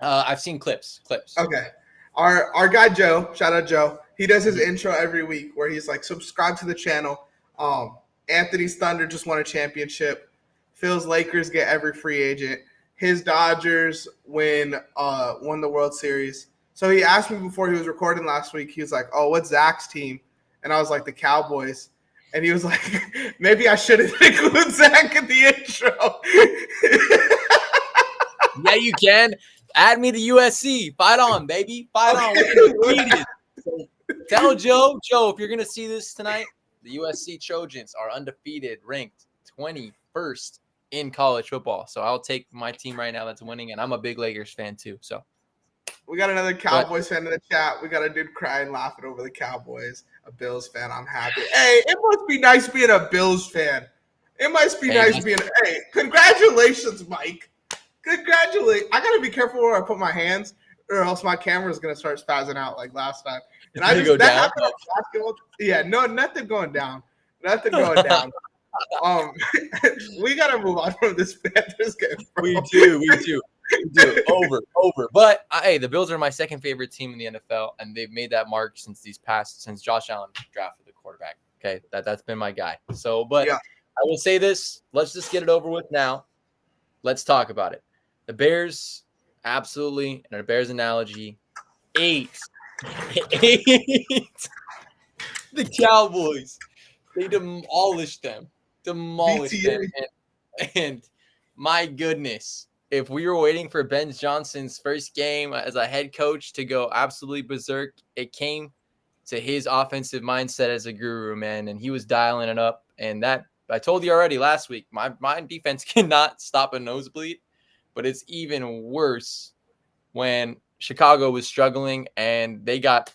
Speaker 2: I've seen clips.
Speaker 1: Okay. Our guy Joe, shout out Joe. He does his intro every week where he's like, subscribe to the channel. Anthony's Thunder just won a championship. Phil's Lakers get every free agent. His Dodgers won the World Series. So he asked me before he was recording last week, he was like, oh, what's Zach's team? And I was like, the Cowboys. And he was like, maybe I shouldn't include Zach in the intro.
Speaker 2: Yeah, you can. Add me to USC. Fight on, baby. Fight on. So tell Joe, if you're going to see this tonight, the USC Trojans are undefeated, ranked 21st in college football. So I'll take my team right now that's winning, and I'm a big Lakers fan too. So
Speaker 1: we got another Cowboys fan in the chat. We got a dude crying, laughing over the Cowboys. a Bills fan. I'm happy. Hey, it must be nice being a Bills fan. It must be nice being. Hey, congratulations, Mike. Congratulations. I gotta be careful where I put my hands, or else my camera is gonna start spazzing out like last time. And I just that happened on basketball. Yeah, no, nothing going down. Nothing going down. We gotta move on from this Panthers game. Bro.
Speaker 2: We do. Over. But hey, the Bills are my second favorite team in the NFL, and they've made that mark since Josh Allen drafted the quarterback. Okay, that's been my guy. So, but yeah. I will say this: let's just get it over with now. Let's talk about it. The Bears, absolutely, and a Bears analogy, 8. The Cowboys, they demolished them. And my goodness, if we were waiting for Ben Johnson's first game as a head coach to go absolutely berserk, it came to his offensive mindset as a guru, man, and he was dialing it up. And that I told you already last week, my defense cannot stop a nosebleed, but it's even worse when Chicago was struggling and they got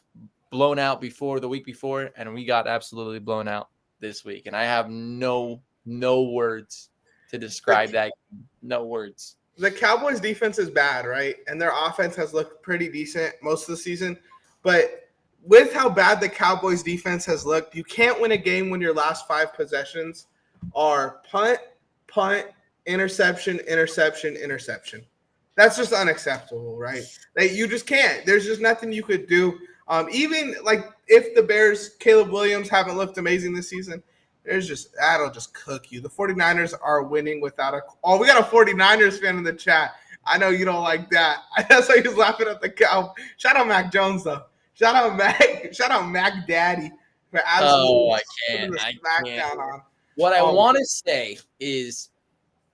Speaker 2: blown out the week before, and we got absolutely blown out this week. And I have no words to describe that. No words.
Speaker 1: The Cowboys defense is bad, right? And their offense has looked pretty decent most of the season. But with how bad the Cowboys defense has looked, you can't win a game when your last 5 possessions are punt, interception. That's just unacceptable, right? Like, you just can't. There's just nothing you could do. Even like if the Bears, Caleb Williams haven't looked amazing this season, that'll just cook you. The 49ers are winning without we got a 49ers fan in the chat. I know you don't like that. That's why he's laughing at the cow. Shout out Mac Jones though. Shout out Mac Daddy for absolutely.
Speaker 2: I can't. What I want to say is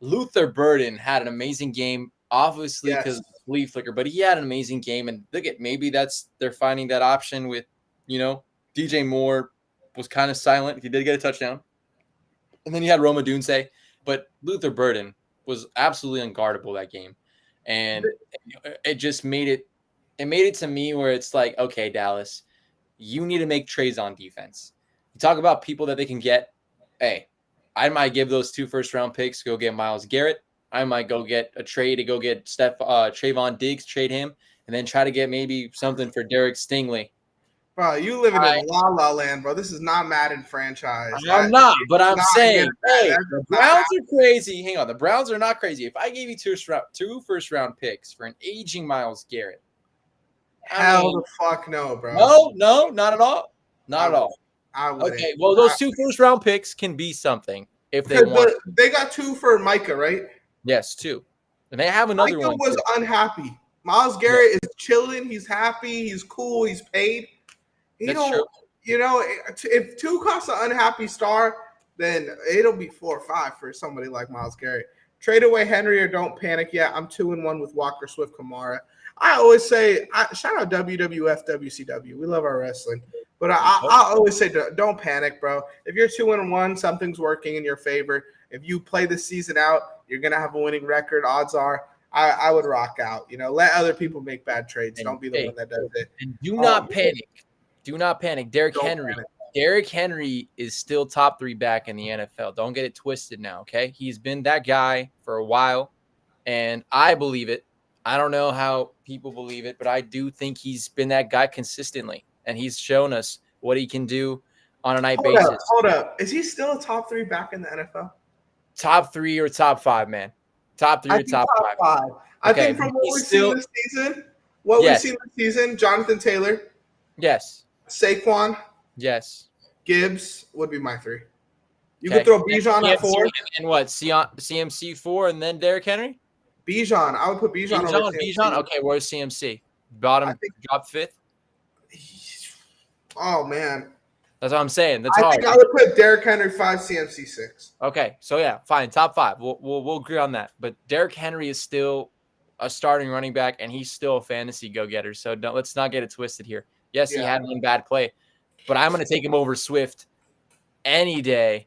Speaker 2: Luther Burden had an amazing game, obviously because of the flea flicker, but he had an amazing game. And look at maybe they're finding that option with, DJ Moore was kind of silent. He did get a touchdown. And then you had Roma Dunse, but Luther Burden was absolutely unguardable that game. And it just made it to me where it's like, okay, Dallas, you need to make trades on defense. You talk about people that they can get. Hey, I might give those 2 first-round picks to go get Myles Garrett. I might go get a trade to go get Trayvon Diggs, trade him, and then try to get maybe something for Derek Stingley.
Speaker 1: Bro, you living in La La Land, bro. This is not Madden franchise.
Speaker 2: I'm not, but I'm saying, hey, the Browns are crazy. Hang on, the Browns are not crazy. If I gave you 2 first-round picks for an aging Myles Garrett,
Speaker 1: hell the fuck no, bro.
Speaker 2: No, not at all. Not at all.
Speaker 1: I wouldn't.
Speaker 2: Okay, well, those 2 first-round picks can be something if they want.
Speaker 1: They got 2 for Micah, right?
Speaker 2: Yes, 2. And they have another one.
Speaker 1: Micah was unhappy. Myles Garrett is chilling. He's happy. He's cool. He's paid.
Speaker 2: That's true.
Speaker 1: If 2 costs an unhappy star, then it'll be 4 or 5 for somebody like Myles Garrett. Trade away Henry or don't panic yet. I'm 2-1 with Walker, Swift, Kamara. I always say, shout out WWF, WCW. We love our wrestling. But I always say, don't panic, bro. If you're 2-1, something's working in your favor. If you play the season out, you're going to have a winning record. Odds are I would rock out. Let other people make bad trades. Don't be the one that does it.
Speaker 2: And do not panic. Do not panic. Derrick Henry is still top 3 back in the NFL. Don't get it twisted now, okay? He's been that guy for a while, and I believe it. I don't know how people believe it, but I do think he's been that guy consistently, and he's shown us what he can do on a night basis.
Speaker 1: Hold up. Is he still a top 3 back in the NFL?
Speaker 2: Top 3 or top 5, man. Top 3 or top 5.
Speaker 1: I think from what we've seen this season, Jonathan Taylor.
Speaker 2: Yes.
Speaker 1: Saquon.
Speaker 2: Yes.
Speaker 1: Gibbs would be my 3. You could throw Bijan at 4.
Speaker 2: And what? CMC 4 and then Derrick Henry?
Speaker 1: Bijan. I would put Bijan over CMC.
Speaker 2: Bijan? Okay, where's CMC? Bottom, drop 5th?
Speaker 1: Oh, man.
Speaker 2: That's what I'm saying.
Speaker 1: I think I would put Derrick Henry 5, CMC 6.
Speaker 2: Okay, so yeah, fine. Top 5. We'll agree on that. But Derrick Henry is still a starting running back, and he's still a fantasy go-getter. So let's not get it twisted here. Yes, he had one bad play, but I'm going to take him over Swift any day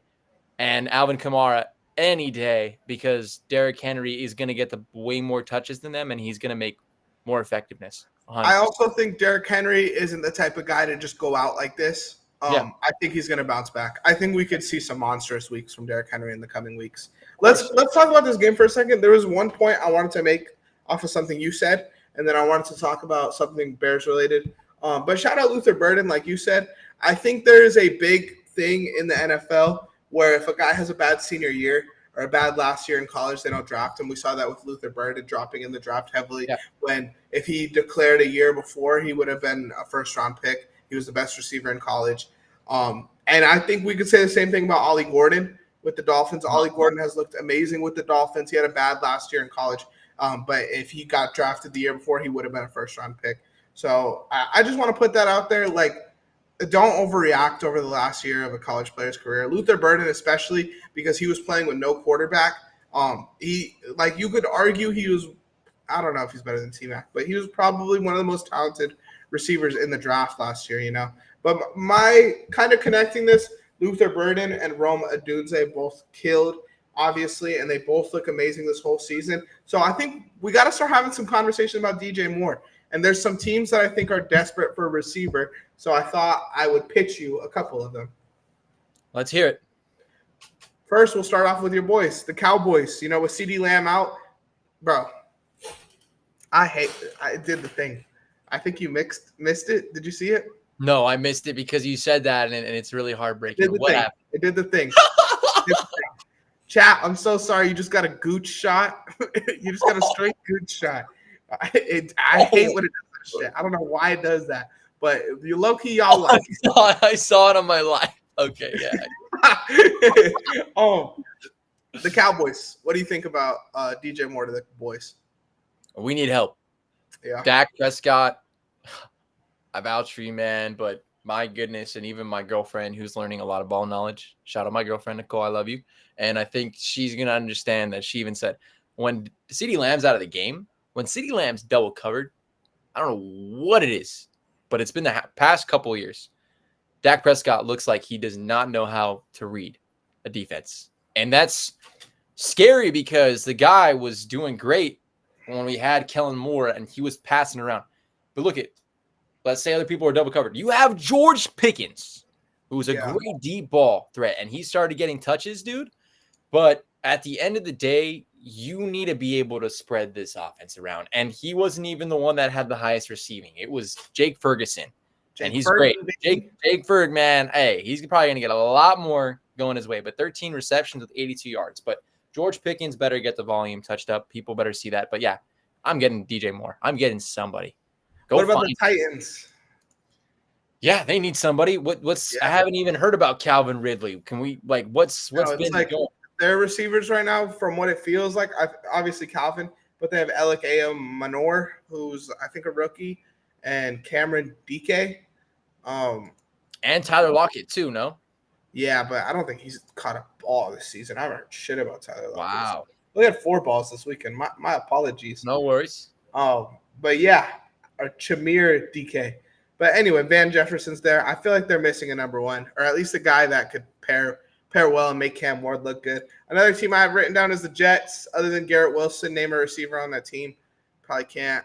Speaker 2: and Alvin Kamara any day because Derrick Henry is going to get the way more touches than them, and he's going to make more effectiveness. 100%.
Speaker 1: I also think Derrick Henry isn't the type of guy to just go out like this.
Speaker 2: Yeah.
Speaker 1: I think he's going to bounce back. I think we could see some monstrous weeks from Derrick Henry in the coming weeks. Let's talk about this game for a second. There was one point I wanted to make off of something you said, and then I wanted to talk about something Bears related. But shout out Luther Burden, like you said. I think there is a big thing in the NFL where if a guy has a bad senior year or a bad last year in college, they don't draft him. We saw that with Luther Burden dropping in the draft heavily.
Speaker 2: Yeah.
Speaker 1: When if he declared a year before, he would have been a first-round pick. He was the best receiver in college. And I think we could say the same thing about Ollie Gordon with the Dolphins. Ollie Gordon has looked amazing with the Dolphins. He had a bad last year in college. But if he got drafted the year before, he would have been a first-round pick. So I just want to put that out there. Like, don't overreact over the last year of a college player's career. Luther Burden, especially because he was playing with no quarterback. You could argue he was, I don't know if he's better than T-Mac, but he was probably one of the most talented receivers in the draft last year, But my kind of connecting this, Luther Burden and Rome Odunze both killed, obviously, and they both look amazing this whole season. So I think we got to start having some conversation about DJ Moore. And there's some teams that I think are desperate for a receiver. So I thought I would pitch you a couple of them.
Speaker 2: Let's hear it.
Speaker 1: First, we'll start off with your boys, the Cowboys. With CeeDee Lamb out, bro. I did the thing. I think you missed it. Did you see it?
Speaker 2: No, I missed it because you said that, and it's really heartbreaking. What happened?
Speaker 1: It did the thing. Chat, I'm so sorry. You just got a gooch shot. You just got a straight gooch shot. I hate when it does that shit. I don't know why it does that, but you low key y'all like.
Speaker 2: I saw it on my live. Okay, yeah.
Speaker 1: The Cowboys. What do you think about DJ Moore to the boys?
Speaker 2: We need help.
Speaker 1: Yeah.
Speaker 2: Dak Prescott. I vouch for you, man, but my goodness, and even my girlfriend who's learning a lot of ball knowledge. Shout out my girlfriend, Nicole. I love you. And I think she's going to understand that she even said when CeeDee Lamb's out of the game, when CeeDee Lamb's double covered, I don't know what it is, but it's been the past couple of years. Dak Prescott looks like he does not know how to read a defense. And that's scary because the guy was doing great when we had Kellen Moore and he was passing around. But let's say other people are double covered. You have George Pickens, who's a great deep ball threat, and he started getting touches, dude. But at the end of the day, you need to be able to spread this offense around. And he wasn't even the one that had the highest receiving. It was Jake Ferguson. And he's great. Jake Ferg, man, hey, he's probably going to get a lot more going his way. But 13 receptions with 82 yards. But George Pickens better get the volume touched up. People better see that. But, yeah, I'm getting DJ Moore. I'm getting somebody.
Speaker 1: What about the Titans?
Speaker 2: Yeah, they need somebody. I haven't even heard about Calvin Ridley. Can we what's been going?
Speaker 1: Their receivers right now, from what it feels like, obviously Calvin, but they have Alec Manor, who's I think a rookie, and Cameron DK.
Speaker 2: And Tyler Lockett too, no?
Speaker 1: Yeah, but I don't think he's caught a ball this season. I haven't heard shit about Tyler Lockett.
Speaker 2: Wow.
Speaker 1: We had 4 balls this weekend. My apologies.
Speaker 2: No worries.
Speaker 1: But yeah, or Chamir DK. But anyway, Van Jefferson's there. I feel like they're missing a number one, or at least a guy that could pair well and make Cam Ward look good. Another team I have written down is the Jets. Other than Garrett Wilson, name a receiver on that team. Probably can't.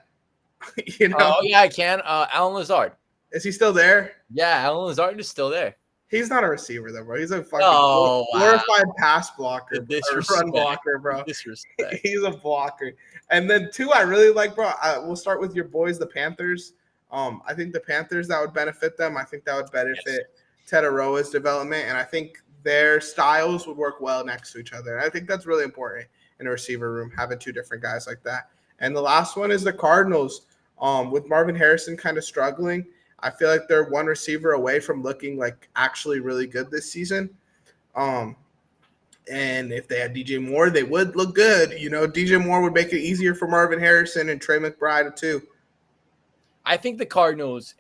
Speaker 2: Oh, yeah, I can. Alan Lazard.
Speaker 1: Is he still there?
Speaker 2: Yeah, Alan Lazard is still there.
Speaker 1: He's not a receiver, though, bro. He's a fucking glorified pass blocker, run blocker, bro.
Speaker 2: Disrespect.
Speaker 1: He's a blocker. And then 2 I really like, bro. We'll start with your boys, the Panthers. I think the Panthers, that would benefit them. I think that would benefit Ted Aroa's development, and I think their styles would work well next to each other. And I think that's really important in a receiver room, having 2 different guys like that. And the last one is the Cardinals. With Marvin Harrison kind of struggling, I feel like they're one receiver away from looking like actually really good this season. And if they had DJ Moore, they would look good. DJ Moore would make it easier for Marvin Harrison and Trey McBride too.
Speaker 2: I think the Cardinals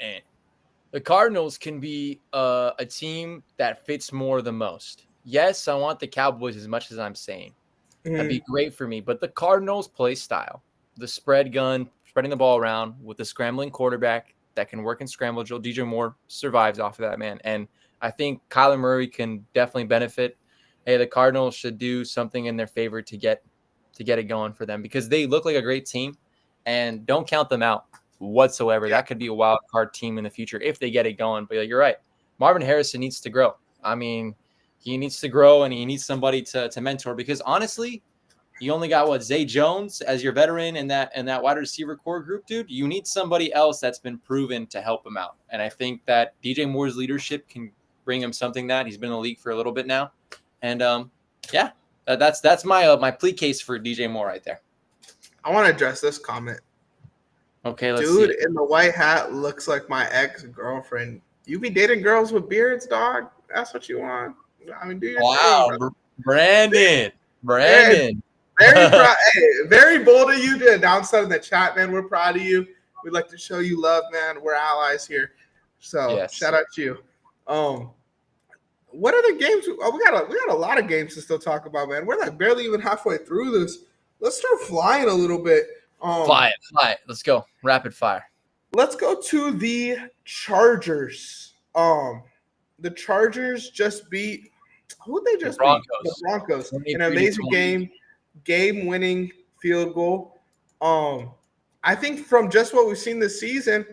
Speaker 2: can be a team that fits more the most. Yes, I want the Cowboys as much as I'm saying. That'd be great for me. But the Cardinals play style, the spread gun, spreading the ball around with a scrambling quarterback that can work in scramble drill. DJ Moore survives off of that, man. And I think Kyler Murray can definitely benefit. Hey, the Cardinals should do something in their favor to get it going for them because they look like a great team. And don't count them out whatsoever. That could be a wild card team in the future if they get it going. But you're right. Marvin Harrison needs to grow. I mean, he needs to grow and he needs somebody to mentor because honestly, you only got Zay Jones as your veteran in that wide receiver core group, dude. You need somebody else that's been proven to help him out. And I think that DJ Moore's leadership can bring him something that he's been in the league for a little bit now. And that's my plea case for DJ Moore right there.
Speaker 1: I want to address this comment.
Speaker 2: Okay, let's
Speaker 1: Dude
Speaker 2: see it.
Speaker 1: in the white hat looks like my ex-girlfriend. You be dating girls with beards, dog? That's what you want. I mean, do your thing, bro.
Speaker 2: Brandon.
Speaker 1: Very proud. Hey, very bold of you to announce that in the chat, man. We're proud of you. We'd like to show you love, man. We're allies here. So
Speaker 2: Yes.
Speaker 1: Shout out to you. What are the games? Oh, we got a lot of games to still talk about, man. We're like barely even halfway through this. Let's start flying a little bit.
Speaker 2: Fly it. Let's go. Rapid fire.
Speaker 1: Let's go to the Chargers. The Chargers just beat who they just beat? The Broncos. An amazing game-winning field goal. I think from just what we've seen this season,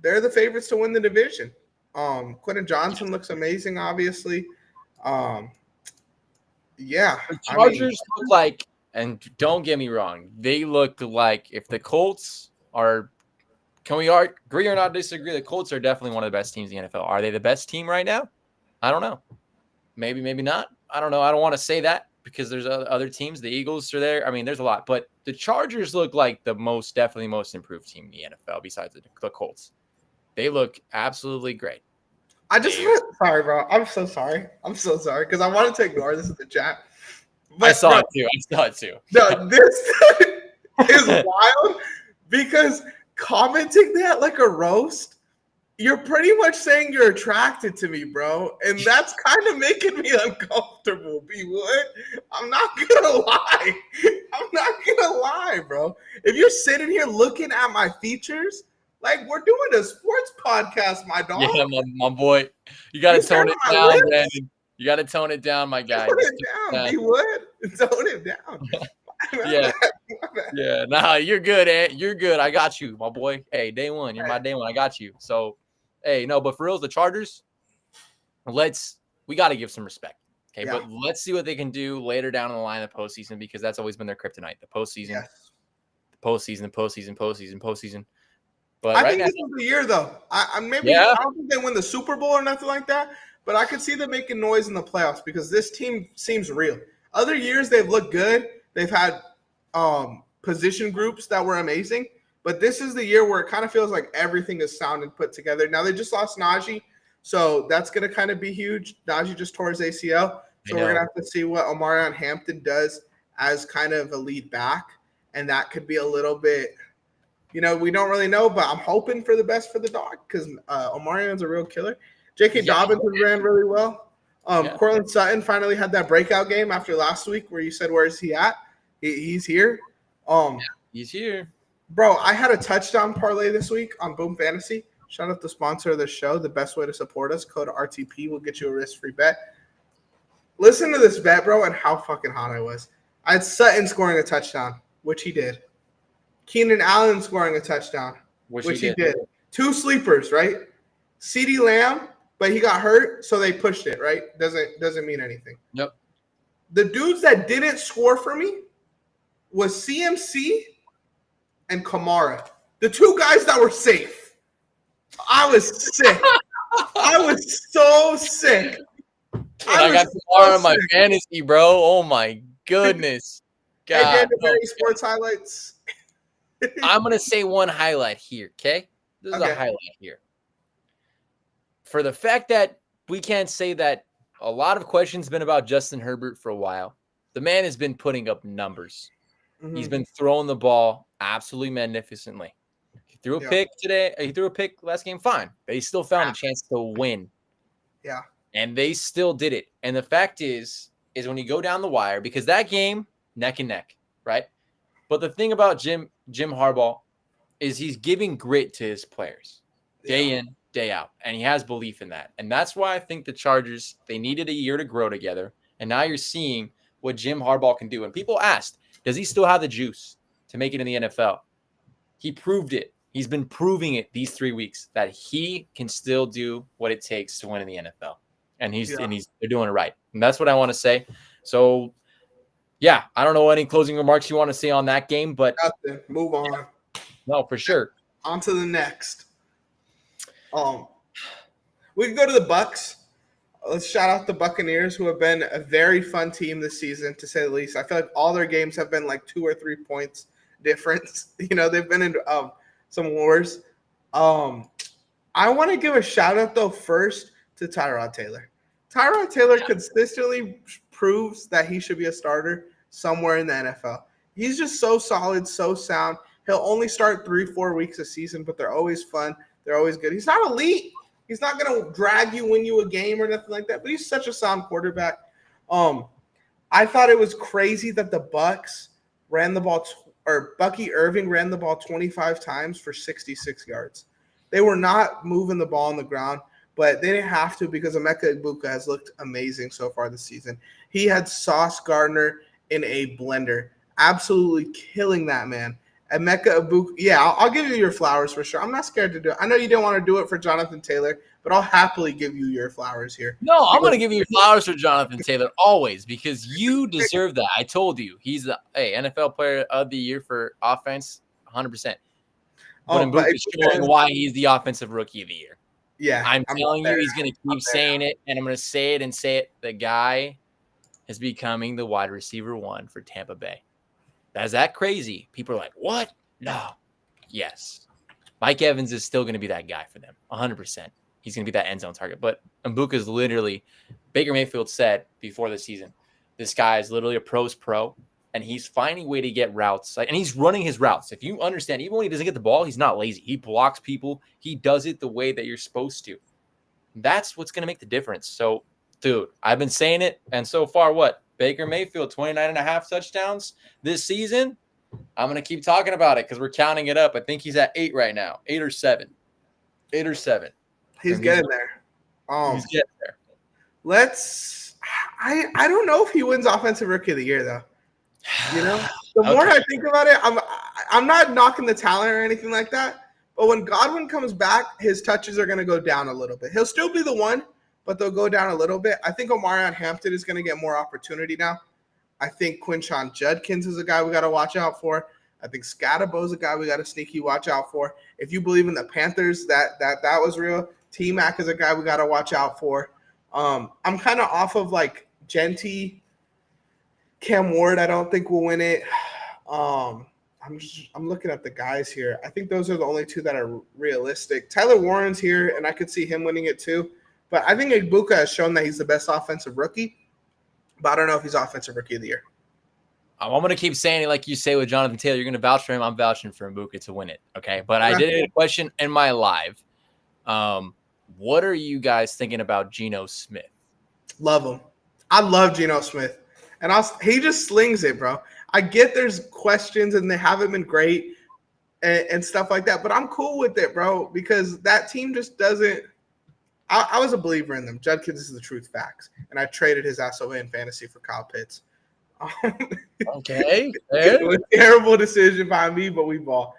Speaker 1: they're the favorites to win the division. Quentin Johnson looks amazing, obviously. The
Speaker 2: Chargers look like, and don't get me wrong, they look like if the Colts are, can we agree or not disagree? The Colts are definitely one of the best teams in the NFL. Are they the best team right now? I don't know. Maybe not. I don't know. I don't want to say that because there's other teams. The Eagles are there. I mean, there's a lot. But the Chargers look like the definitely most improved team in the NFL besides the Colts. They look absolutely great.
Speaker 1: Sorry, bro. I'm so sorry because I wanted to ignore this in the chat.
Speaker 2: But, I saw it too.
Speaker 1: No, this is wild because commenting that like a roast, you're pretty much saying you're attracted to me, bro. And that's kind of making me uncomfortable, B-Wood. I'm not gonna lie, bro. If you're sitting here looking at my features, like we're doing a sports podcast, my dog.
Speaker 2: Yeah, my boy. You got to tone it down, Brandon. You got to tone it down, my guy.
Speaker 1: Tone it down, B-Wood. Tone it down.
Speaker 2: Yeah. Nah, you're good, Ant. You're good. I got you, my boy. Hey, day one. You're my day one. I got you. So, hey, no, but for real, the Chargers, we got to give some respect. Okay, but let's see what they can do later down in the line of the postseason because that's always been their kryptonite. The postseason, postseason. But
Speaker 1: I think this is the year, though. I don't think they win the Super Bowl or nothing like that, but I could see them making noise in the playoffs because this team seems real. Other years, they've looked good. They've had position groups that were amazing, but this is the year where it kind of feels like everything is sound and put together. Now, they just lost Najee, so that's going to kind of be huge. Najee just tore his ACL, so we're going to have to see what Omarion Hampton does as kind of a lead back, and that could be a little bit – we don't really know, but I'm hoping for the best for the dog because Omarion's a real killer. J.K. Dobbins ran really well. Cortland Sutton finally had that breakout game after last week where you said, where is he at? He's here.
Speaker 2: He's here.
Speaker 1: Bro, I had a touchdown parlay this week on Boom Fantasy. Shout out the sponsor of the show. The best way to support us, code RTP will get you a risk-free bet. Listen to this bet, bro, and how fucking hot I was. I had Sutton scoring a touchdown, which he did. Keenan Allen scoring a touchdown, which he did. 2 sleepers, right? CeeDee Lamb, but he got hurt, so they pushed it, right? Doesn't mean anything.
Speaker 2: Yep.
Speaker 1: The dudes that didn't score for me was CMC and Kamara. The 2 guys that were safe. I was sick. I was so sick.
Speaker 2: I got Kamara on my fantasy, bro. Oh, my goodness. God.
Speaker 1: Hey, sports highlights.
Speaker 2: I'm going to say one highlight here, okay? This is a highlight here. For the fact that we can't say that a lot of questions been about Justin Herbert for a while, the man has been putting up numbers. Mm-hmm. He's been throwing the ball absolutely magnificently. He threw a pick today. He threw a pick last game, fine. But he still found a chance to win. Yeah. And they still did it. And the fact is when you go down the wire, because that game, neck and neck, right? But the thing about Jim Harbaugh is he's giving grit to his players day in, day out. And he has belief in that. And that's why I think the Chargers, they needed a year to grow together. And now you're seeing what Jim Harbaugh can do. And people asked, does he still have the juice to make it in the NFL? He proved it He's been proving it these 3 weeks that he can still do what it takes to win in the NFL. And they're doing it right. And that's what I want to say. So, yeah, I don't know any closing remarks you want to say on that game, but
Speaker 1: nothing. Move on.
Speaker 2: Yeah, no, for sure.
Speaker 1: On to the next. We can go to the Bucs. Let's shout out the Buccaneers, who have been a very fun team this season, to say the least. I feel like all their games have been like 2 or 3 points difference. They've been in some wars. I want to give a shout out though first to Tyrod Taylor. Tyrod Taylor consistently proves that he should be a starter somewhere in the NFL. He's just so solid, so sound. He'll only start 3-4 weeks a season, but they're always fun. They're always good. He's not elite. He's not going to drag you, win you a game or nothing like that, but he's such a sound quarterback. I thought it was crazy that the Bucs ran the ball, or Bucky Irving ran the ball 25 times for 66 yards. They were not moving the ball on the ground, but they didn't have to because Emeka Egbuka has looked amazing so far this season. He had Sauce Gardner in a blender, absolutely killing that man. Emeka Egbuka, yeah, I'll give you your flowers for sure. I'm not scared to do it. I know you didn't want to do it for Jonathan Taylor, but I'll happily give you your flowers here.
Speaker 2: No, I'm going to give you your flowers for Jonathan Taylor always because you deserve that. I told you. He's the NFL player of the year for offense, 100%. But Egbuka is showing why he's the offensive rookie of the year.
Speaker 1: Yeah.
Speaker 2: I'm telling you, he's going to keep saying it, and I'm going to say it and say it. The guy is becoming the wide receiver 1 for Tampa Bay. Is that crazy? People are like, what? No. Yes. Mike Evans is still going to be that guy for them, 100%. He's going to be that end zone target. But Egbuka is literally, Baker Mayfield said before the season, this guy is literally a pro's pro, and he's finding a way to get routes. And he's running his routes. If you understand, even when he doesn't get the ball, he's not lazy. He blocks people. He does it the way that you're supposed to. That's what's going to make the difference. So, dude, I've been saying it, and so far, what? Baker Mayfield, 29.5 touchdowns this season. I'm going to keep talking about it because we're counting it up. I think he's at 8 right now, 8 or 7. 8 or 7.
Speaker 1: He's getting there.
Speaker 2: He's getting there.
Speaker 1: I don't know if he wins Offensive Rookie of the Year, though. The more I think about it, I'm not knocking the talent or anything like that. But when Godwin comes back, his touches are going to go down a little bit. He'll still be the one, but they'll go down a little bit. I think Omarion Hampton is going to get more opportunity now. I think Quinshon Judkins is a guy we got to watch out for. I think Scatterbo is a guy we got to sneaky watch out for. If you believe in the Panthers, that was real. T-Mac is a guy we got to watch out for. I'm kind of off of like Genty, Cam Ward. I don't think we'll win it. I'm looking at the guys here. I think those are the only 2 that are realistic. Tyler Warren's here, and I could see him winning it too. But I think Egbuka has shown that he's the best offensive rookie. But I don't know if he's Offensive Rookie of the Year.
Speaker 2: I'm going to keep saying it like you say with Jonathan Taylor. You're going to vouch for him. I'm vouching for Egbuka to win it. Okay. But I did get a question in my live. What are you guys thinking about Geno Smith?
Speaker 1: Love him. I love Geno Smith. And he just slings it, bro. I get there's questions and they haven't been great and stuff like that. But I'm cool with it, bro, because that team just doesn't. I was a believer in them. Judkins is the truth facts. And I traded his ass away in fantasy for Kyle Pitts.
Speaker 2: Okay.
Speaker 1: It was a terrible decision by me, but we ball.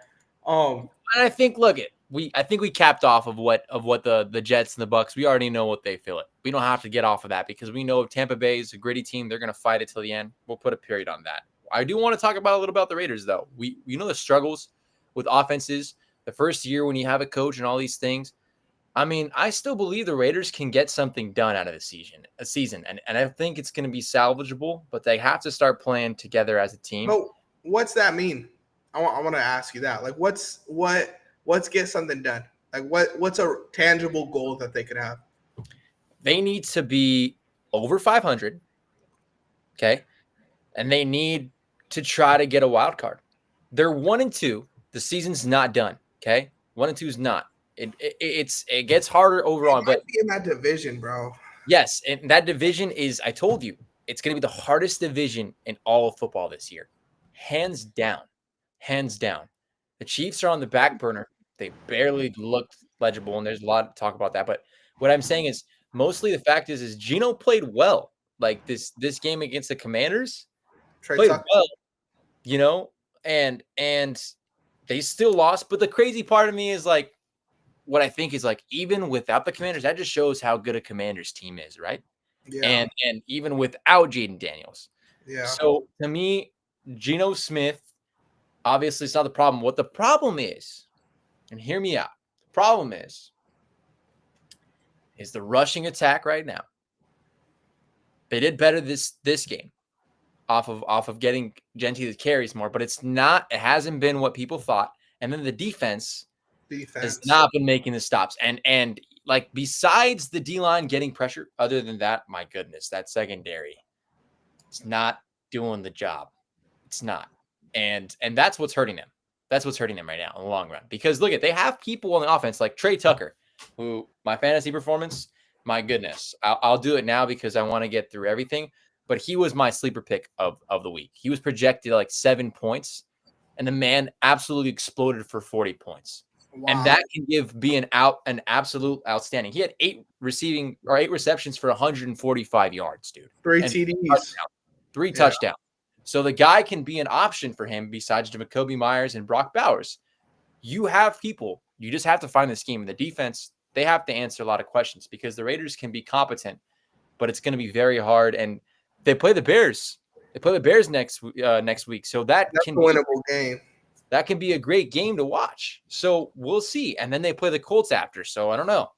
Speaker 2: And I think, I think we capped off of what the Jets and the Bucs. We already know what they feel it. We don't have to get off of that because we know if Tampa Bay is a gritty team, they're going to fight it till the end. We'll put a period on that. I do want to talk about a little about the Raiders, though. We the struggles with offenses the first year when you have a coach and all these things. I mean, I still believe the Raiders can get something done out of the season. And I think it's going to be salvageable, but they have to start playing together as a team.
Speaker 1: But what's that mean? I want to ask you that. Like, what's get something done? Like, what's a tangible goal that they could have?
Speaker 2: They need to be over 500, okay? And they need to try to get a wild card. They're 1-2. The season's not done, okay? 1-2 is not. It gets harder overall, but
Speaker 1: be in that division, bro.
Speaker 2: Yes, and that division is, I told you, it's going to be the hardest division in all of football this year. Hands down. The Chiefs are on the back burner. They barely looked legible, and there's a lot to talk about that. But what I'm saying is, mostly the fact is Geno played well. Like this game against the Commanders, played well, and They still lost, but the crazy part of me is like, what I think is like, even without the Commanders, that just shows how good a Commanders team is, right?
Speaker 1: Yeah.
Speaker 2: And even without Jaden Daniels.
Speaker 1: Yeah.
Speaker 2: So to me, Geno Smith, obviously it's not the problem. What the problem is, and hear me out, the problem is the rushing attack right now. They did better this game off of getting Gentry the carries more, but it hasn't been what people thought. And then the defense has not been making the stops. And like, besides the D-line getting pressure, other than that, my goodness, that secondary is not doing the job. It's not. And that's what's hurting them. That's what's hurting them right now in the long run. Because look they have people on the offense like Trey Tucker, who my fantasy performance, my goodness, I'll do it now because I want to get through everything. But he was my sleeper pick of the week. He was projected like 7 points, and the man absolutely exploded for 40 points. Wow. And that can be an absolute outstanding. He had 8 receptions for 145 yards, dude.
Speaker 1: 3 TDs.
Speaker 2: 3 touchdowns. So the guy can be an option for him besides Jacoby Myers and Brock Bowers. You have people. You just have to find the scheme. And the defense, they have to answer a lot of questions because the Raiders can be competent, but it's going to be very hard. And they play the Bears. They play the Bears next week. So that's a
Speaker 1: winnable game.
Speaker 2: That can be a great game to watch. So we'll see. And then they play the Colts after. So I don't know.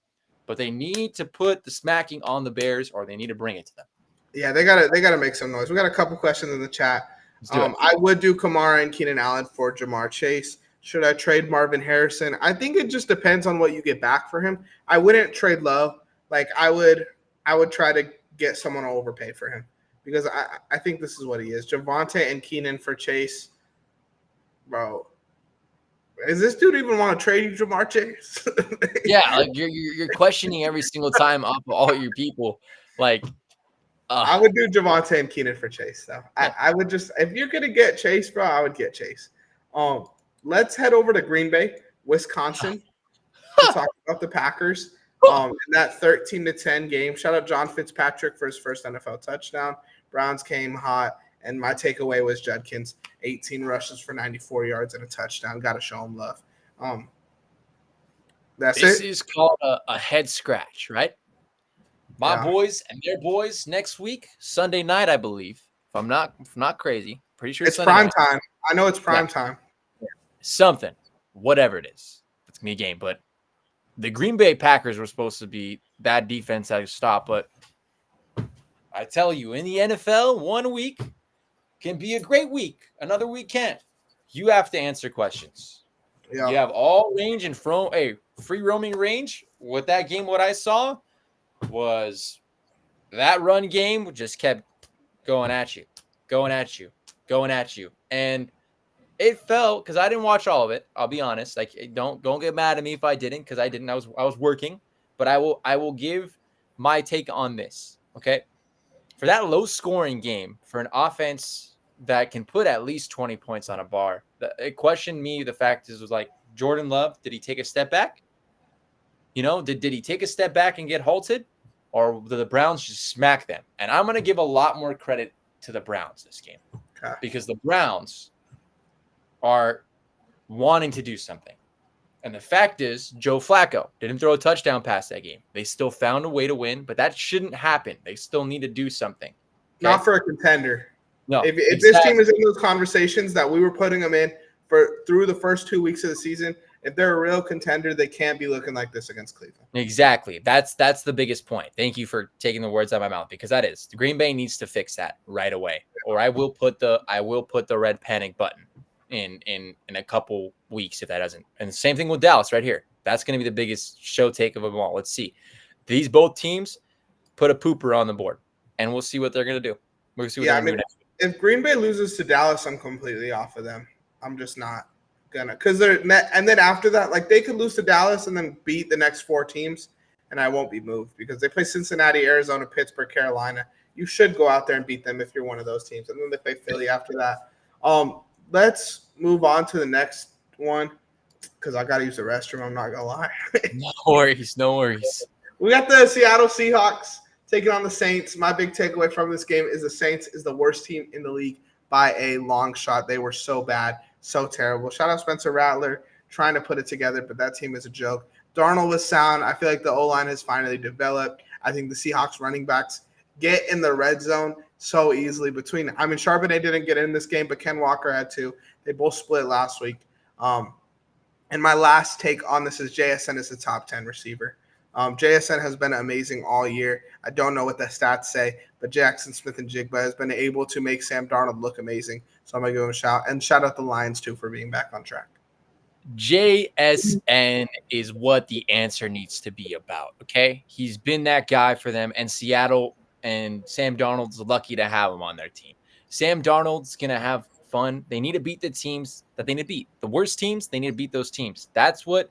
Speaker 2: But they need to put the smacking on the Bears, or they need to bring it to them.
Speaker 1: Yeah, they gotta make some noise. We got a couple questions in the chat. I would do Kamara and Keenan Allen for Jamar Chase. Should I trade Marvin Harrison? I think it just depends on what you get back for him. I wouldn't trade Love. Like I would try to get someone to overpay for him because I think this is what he is. Javonte and Keenan for Chase. Bro, does this dude even want to trade you, Jamar Chase?
Speaker 2: Yeah, like you're questioning every single time off of all your people. Like
Speaker 1: I would do Javonte and Keenan for Chase, though. I would just, if you're gonna get Chase, bro, I would get Chase. Let's head over to Green Bay, Wisconsin, to talk about the Packers. In that 13-10 game, shout out John Fitzpatrick for his first NFL touchdown. Browns came hot, and my takeaway was Judkins, 18 rushes for 94 yards and a touchdown. Got to show him love.
Speaker 2: This is called a head scratch, right? My boys and their boys next week, Sunday night, I believe. If I'm not crazy, pretty sure
Speaker 1: it's prime time. I know it's prime time.
Speaker 2: Something, whatever it is, it's gonna be a game. But the Green Bay Packers were supposed to be that defense that stop. But I tell you, in the NFL, 1 week can be a great week. Another week can't. You have to answer questions. Yeah. You have all range and free roaming range. With that game, what I saw was that run game just kept going at you. And it felt, because I didn't watch all of it, I'll be honest. Like, don't get mad at me if I didn't, because I didn't. I was working. But I will give my take on this. Okay. For that low scoring game, for an offense that can put at least 20 points on a bar, it questioned me. The fact was like, Jordan Love, did he take a step back? Did he take a step back and get halted? Or did the Browns just smack them? And I'm going to give a lot more credit to the Browns this game. Okay. Because the Browns are wanting to do something. And the fact is, Joe Flacco didn't throw a touchdown pass that game. They still found a way to win, but that shouldn't happen. They still need to do something. Okay?
Speaker 1: Not for a contender.
Speaker 2: No.
Speaker 1: If this team is in those conversations that we were putting them in through the first 2 weeks of the season, if they're a real contender, they can't be looking like this against Cleveland.
Speaker 2: Exactly. That's the biggest point. Thank you for taking the words out of my mouth, because that is. The Green Bay needs to fix that right away, or I will put the red panic button in a couple weeks if that doesn't. And the same thing with Dallas right here. That's going to be the biggest show take of them all. Let's see. These both teams put a pooper on the board, and we'll see what they're going to do. We'll see what they're going to do next week.
Speaker 1: If Green Bay loses to Dallas, I'm completely off of them. I'm just not gonna, because and then after that, like, they could lose to Dallas and then beat the next 4 teams, and I won't be moved because they play Cincinnati, Arizona, Pittsburgh, Carolina. You should go out there and beat them if you're one of those teams, and then they play Philly after that. Let's move on to the next one because I gotta use the restroom. I'm not gonna lie.
Speaker 2: No worries.
Speaker 1: We got the Seattle Seahawks taking on the Saints. My big takeaway from this game is the Saints is the worst team in the league by a long shot. They were so bad. so terrible. Shout out Spencer Rattler trying to put it together, but that team is a joke. Darnold was sound. I feel like the O-line has finally developed. I think the Seahawks running backs get in the red zone so easily Charbonnet didn't get in this game, but Ken Walker had to. They both split last week. And my last take on this is JSN is the top 10 receiver. JSN has been amazing all year. I don't know what the stats say, but Jackson Smith and Jigba has been able to make Sam Darnold look amazing. So I'm going to give him a shout. And shout out the Lions, too, for being back on track.
Speaker 2: JSN is what the answer needs to be about, okay? He's been that guy for them, and Seattle and Sam Darnold's lucky to have him on their team. Sam Darnold's going to have fun. They need to beat the teams that they need to beat. The worst teams, they need to beat those teams. That's what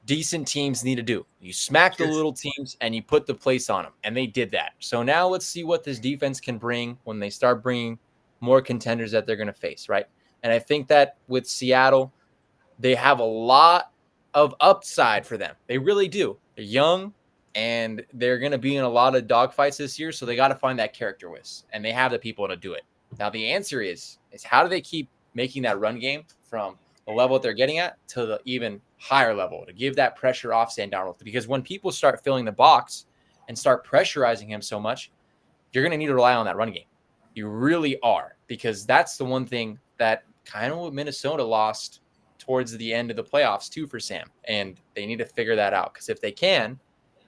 Speaker 2: decent teams need to do. You smack the little teams and you put the place on them, and they did that. So now let's see what this defense can bring when they start bringing more contenders that they're going to face, right? And I think that with Seattle, they have a lot of upside for them. They really do. They're young, and they're going to be in a lot of dogfights this year, so they got to find that character with, and they have the people to do it. Now, the answer is how do they keep making that run game from the level that they're getting at to the even higher level to give that pressure off Sam Darnold? Because when people start filling the box and start pressurizing him so much, you're going to need to rely on that run game. You really are, because that's the one thing that kind of Minnesota lost towards the end of the playoffs too for Sam, and they need to figure that out, because if they can,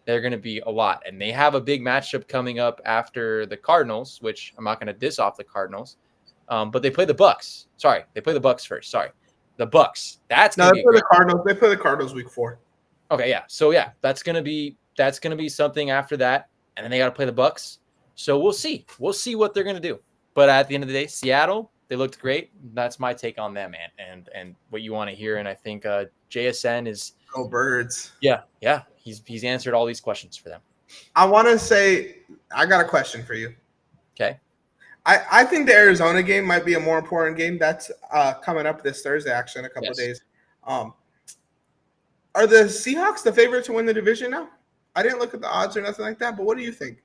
Speaker 2: they're going to be a lot. And they have a big matchup coming up after the Cardinals, which I'm not going to diss off the Cardinals, but they play the Bucs. Sorry, they play the Bucs first. Sorry, the Bucs. That's
Speaker 1: no, they play the Cardinals. They play the Cardinals week 4.
Speaker 2: Okay, yeah. So yeah, that's gonna be something after that, and then they got to play the Bucs. So we'll see. We'll see what they're gonna do. But at the end of the day, Seattle, they looked great. That's my take on them, man, and what you want to hear. And I think JSN is
Speaker 1: go Birds.
Speaker 2: Yeah. He's answered all these questions for them.
Speaker 1: I want to say I got a question for you.
Speaker 2: Okay.
Speaker 1: I think the Arizona game might be a more important game. That's coming up this Thursday, actually, in a couple of days. Are the Seahawks the favorite to win the division now? I didn't look at the odds or nothing like that, but what do you think?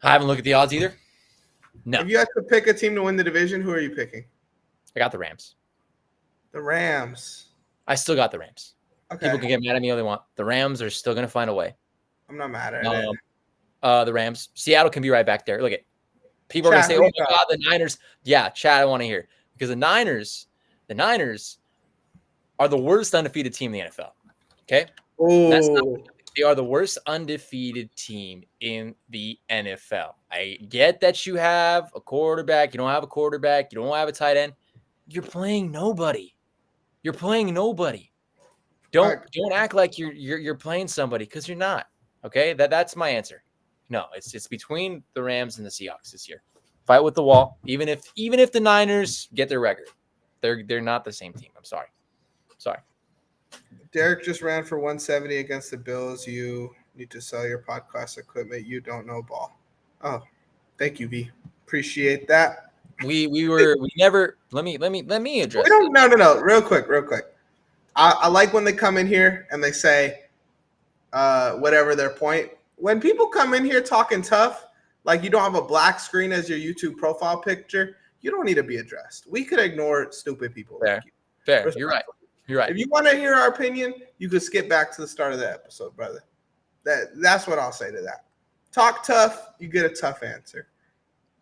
Speaker 2: I haven't looked at the odds either. No.
Speaker 1: If you had to pick a team to win the division, who are you picking?
Speaker 2: I got the Rams.
Speaker 1: The Rams.
Speaker 2: I still got the Rams.
Speaker 1: Okay.
Speaker 2: People can get mad at me all they want. The Rams are still going to find a way.
Speaker 1: I'm not mad at it.
Speaker 2: The Rams. Seattle can be right back there. Look at people are going to say, "Oh my God, the Niners." Yeah, Chad, I want to hear, because the Niners are the worst undefeated team in the NFL. Okay. They are the worst undefeated team in the NFL. I get that you have a quarterback. You don't have a quarterback. You don't have a tight end. You're playing nobody. Don't act like you're playing somebody, because you're not. Okay, that's my answer. No, it's between the Rams and the Seahawks this year. Fight with the wall. Even if the Niners get their record, they're not the same team. I'm sorry.
Speaker 1: Derek just ran for 170 against the Bills. You need to sell your podcast equipment. You don't know ball. Oh, thank you, V. Appreciate that.
Speaker 2: We never. Let me address.
Speaker 1: No. Real quick. I like when they come in here and they say whatever their point. When people come in here talking tough, like you don't have a black screen as your YouTube profile picture, you don't need to be addressed. We could ignore stupid people.
Speaker 2: Fair.
Speaker 1: Like you.
Speaker 2: Fair. You're right.
Speaker 1: If you want to hear our opinion, you could skip back to the start of the episode, brother. That's what I'll say to that. Talk tough, you get a tough answer.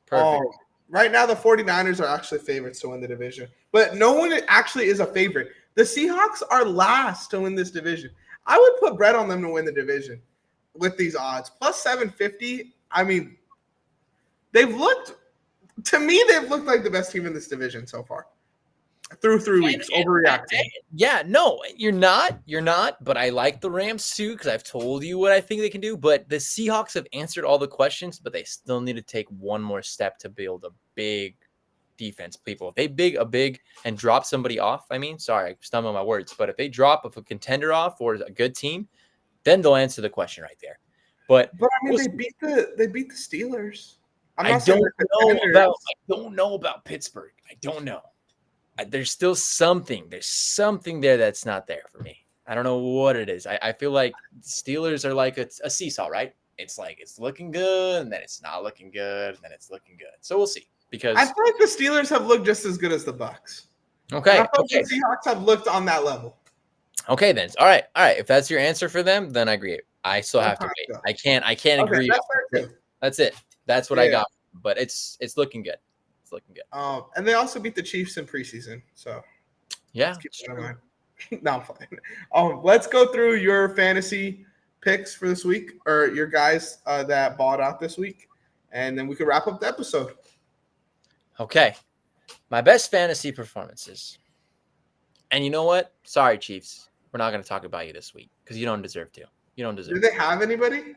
Speaker 2: Perfect.
Speaker 1: Right now, the 49ers are actually favorites to win the division, but no one actually is a favorite. The Seahawks are last to win this division. I would put bread on them to win the division with these odds. Plus 750. I mean, they've looked like the best team in this division so far. Through 3 weeks, overreacting.
Speaker 2: Yeah, no, you're not. But I like the Rams too, because I've told you what I think they can do. But the Seahawks have answered all the questions, but they still need to take one more step to build a big defense. People, if they big and drop somebody off, sorry, I stumbled on my words. But if they drop a contender off or a good team, then they'll answer the question right there. But
Speaker 1: they beat the Steelers.
Speaker 2: I don't know about Pittsburgh. I don't know. There's still something. There's something there that's not there for me. I don't know what it is. I feel like Steelers are like a seesaw, right? It's like it's looking good, and then it's not looking good, and then it's looking good. So we'll see. Because
Speaker 1: I feel like the Steelers have looked just as good as the Bucs.
Speaker 2: Okay.
Speaker 1: And I thought
Speaker 2: Okay.
Speaker 1: the Seahawks have looked on that level.
Speaker 2: Okay, then. All right. All right. If that's your answer for them, then I agree. I still have to wait. I can't
Speaker 1: Okay,
Speaker 2: agree.
Speaker 1: that's fair too.
Speaker 2: That's it. That's what I got. But it's looking good. It's looking good.
Speaker 1: And they also beat the Chiefs in preseason. So
Speaker 2: yeah.
Speaker 1: let's keep that in mind. No, I'm fine. Let's go through your fantasy picks for this week, or your guys that bought out this week, and then we can wrap up the episode.
Speaker 2: Okay. My best fantasy performances. And you know what? Sorry, Chiefs. We're not going to talk about you this week because you don't deserve to. You don't deserve.
Speaker 1: Do they have anybody?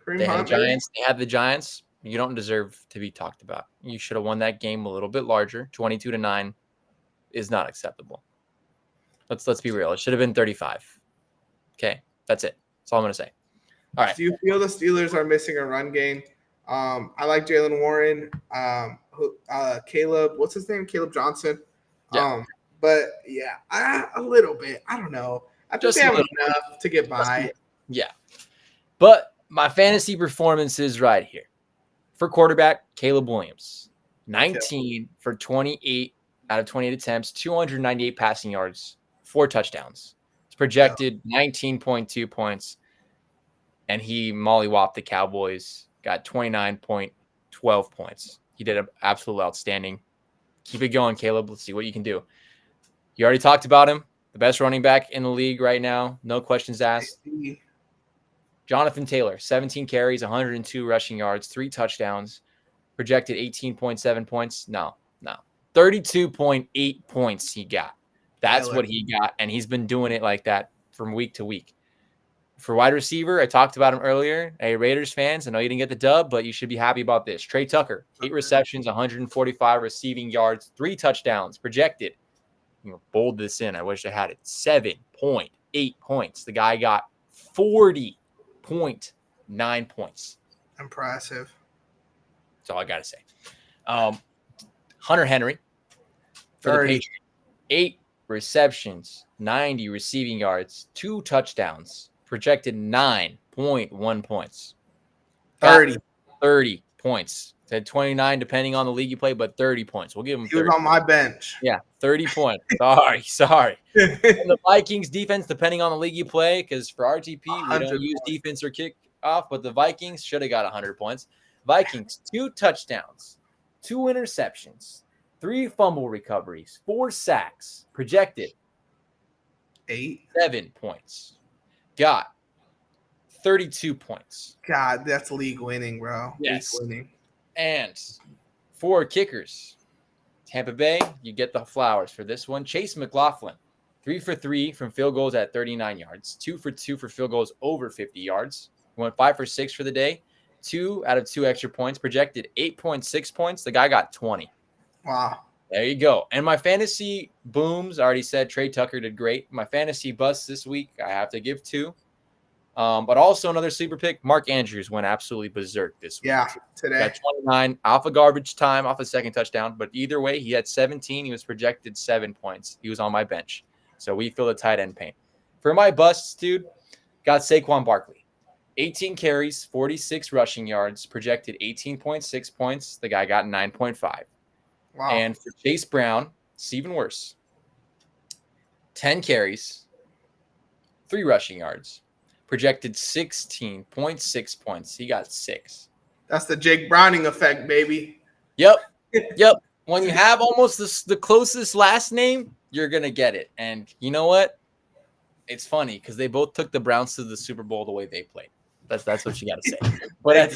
Speaker 2: They had the Giants. They had the Giants. You don't deserve to be talked about. You should have won that game a little bit larger. 22-9 is not acceptable. Let's be real. It should have been 35. Okay, that's it. That's all I'm going to say. All right.
Speaker 1: Do you feel the Steelers are missing a run game? I like Jalen Warren. Caleb, what's his name? Caleb Johnson.
Speaker 2: Yeah.
Speaker 1: But yeah, a little bit. I don't know. I just have enough to get by.
Speaker 2: Yeah. But my fantasy performance is right here. For quarterback, Caleb Williams. 19 for 28 out of 28 attempts, 298 passing yards, 4 touchdowns. It's projected 19.2 points. And he mollywopped the Cowboys, got 29.12 points. He did absolutely outstanding. Keep it going, Caleb. Let's see what you can do. You already talked about him. The best running back in the league right now. No questions asked. Jonathan Taylor, 17 carries, 102 rushing yards, 3 touchdowns, projected 18.7 points. No. 32.8 points he got. That's what he got, and he's been doing it like that from week to week. For wide receiver, I talked about him earlier. Hey, Raiders fans, I know you didn't get the dub, but you should be happy about this. Trey Tucker, 8 receptions, 145 receiving yards, 3 touchdowns, projected. Bold this in. I wish I had it. 7.8 points. The guy got 40.9 points.
Speaker 1: Impressive.
Speaker 2: That's all I got to say. Hunter Henry for
Speaker 1: 30.
Speaker 2: the Patriots. 8 receptions, 90 receiving yards, 2 touchdowns, projected 9.1 points.
Speaker 1: 30
Speaker 2: points. Said 29 depending on the league you play, but 30 points. We'll give him 30.
Speaker 1: He was on my bench.
Speaker 2: Yeah, 30 points. Sorry. And the Vikings defense, depending on the league you play, because for RTP, we don't use defense or kickoff, but the Vikings should have got 100 points. Vikings, 2 touchdowns, 2 interceptions, 3 fumble recoveries, 4 sacks, projected 7 points. Got 32 points.
Speaker 1: God, that's league winning, bro.
Speaker 2: Yes.
Speaker 1: League winning.
Speaker 2: And 4 kickers. Tampa Bay, you get the flowers for this one. Chase McLaughlin, 3 for 3 from field goals at 39 yards, 2 for 2 for field goals over 50 yards. Went 5 for 6 for the day. 2 out of 2 extra points, projected 8.6 points. The guy got 20.
Speaker 1: Wow.
Speaker 2: There you go. And my fantasy booms, I already said Trey Tucker did great. My fantasy busts this week, I have to give 2. But also another sleeper pick, Mark Andrews went absolutely berserk this week.
Speaker 1: Yeah, today.
Speaker 2: Got 29 off of garbage time, off a second touchdown. But either way, he had 17. He was projected 7 points. He was on my bench. So we feel the tight end pain. For my busts, dude, got Saquon Barkley. 18 carries, 46 rushing yards, projected 18.6 points. The guy got 9.5.
Speaker 1: Wow.
Speaker 2: And for Chase Brown, it's even worse. 10 carries, 3 rushing yards, projected 16.6 points. He got 6.
Speaker 1: That's the Jake Browning effect, baby.
Speaker 2: Yep. When you have almost the closest last name, you're going to get it. And you know what? It's funny because they both took the Browns to the Super Bowl the way they played. That's what you got to say. But
Speaker 1: they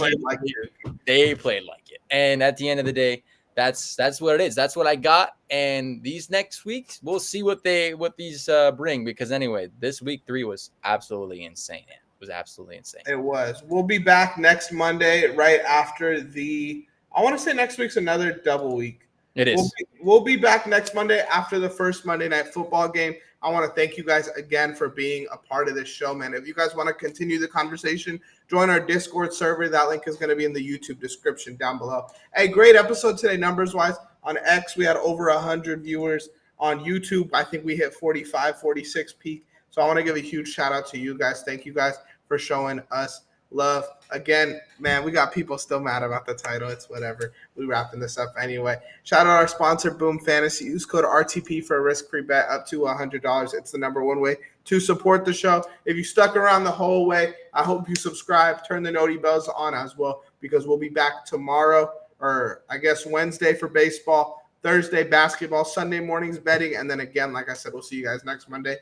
Speaker 1: played like
Speaker 2: it. And at the end of the day, that's what it is. That's what I got. And these next weeks, we'll see what these bring. Because anyway, this week 3 was absolutely insane. It was absolutely insane.
Speaker 1: It was. We'll be back next Monday, right after I want to say next week's another double week.
Speaker 2: It is.
Speaker 1: We'll be back next Monday after the first Monday Night Football game. I want to thank you guys again for being a part of this show, man. If you guys want to continue the conversation, join our Discord server. That link is going to be in the YouTube description down below. Hey, great episode today, numbers-wise. On X, we had over 100 viewers. On YouTube, I think we hit 45, 46 peak. So I want to give a huge shout-out to you guys. Thank you guys for showing us love. Again, man, we got people still mad about the title. It's whatever. We wrapping this up anyway. Shout out our sponsor, Boom Fantasy. Use code RTP for a risk-free bet up to $100. It's the number one way to support the show. If you stuck around the whole way, I hope you subscribe. Turn the noti bells on as well, because we'll be back tomorrow, or I guess Wednesday for baseball, Thursday basketball, Sunday mornings betting, and then again, like I said, we'll see you guys next Monday.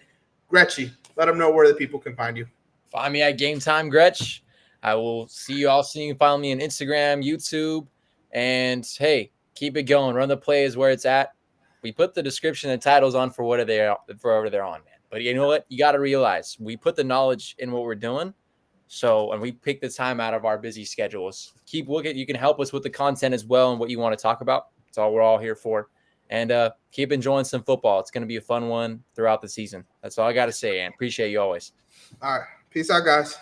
Speaker 1: Gretchy, let them know where the people can find you.
Speaker 2: Find me at Game Time Gretch. I will see you all soon. Follow me on Instagram, YouTube, and hey, keep it going. Run the plays where it's at. We put the description and titles on for whatever they're on, man. But you know what? You got to realize we put the knowledge in what we're doing. So, and we pick the time out of our busy schedules. Keep looking. You can help us with the content as well and what you want to talk about. That's all we're all here for. And keep enjoying some football. It's going to be a fun one throughout the season. That's all I got to say, and appreciate you always.
Speaker 1: All right. Peace out, guys.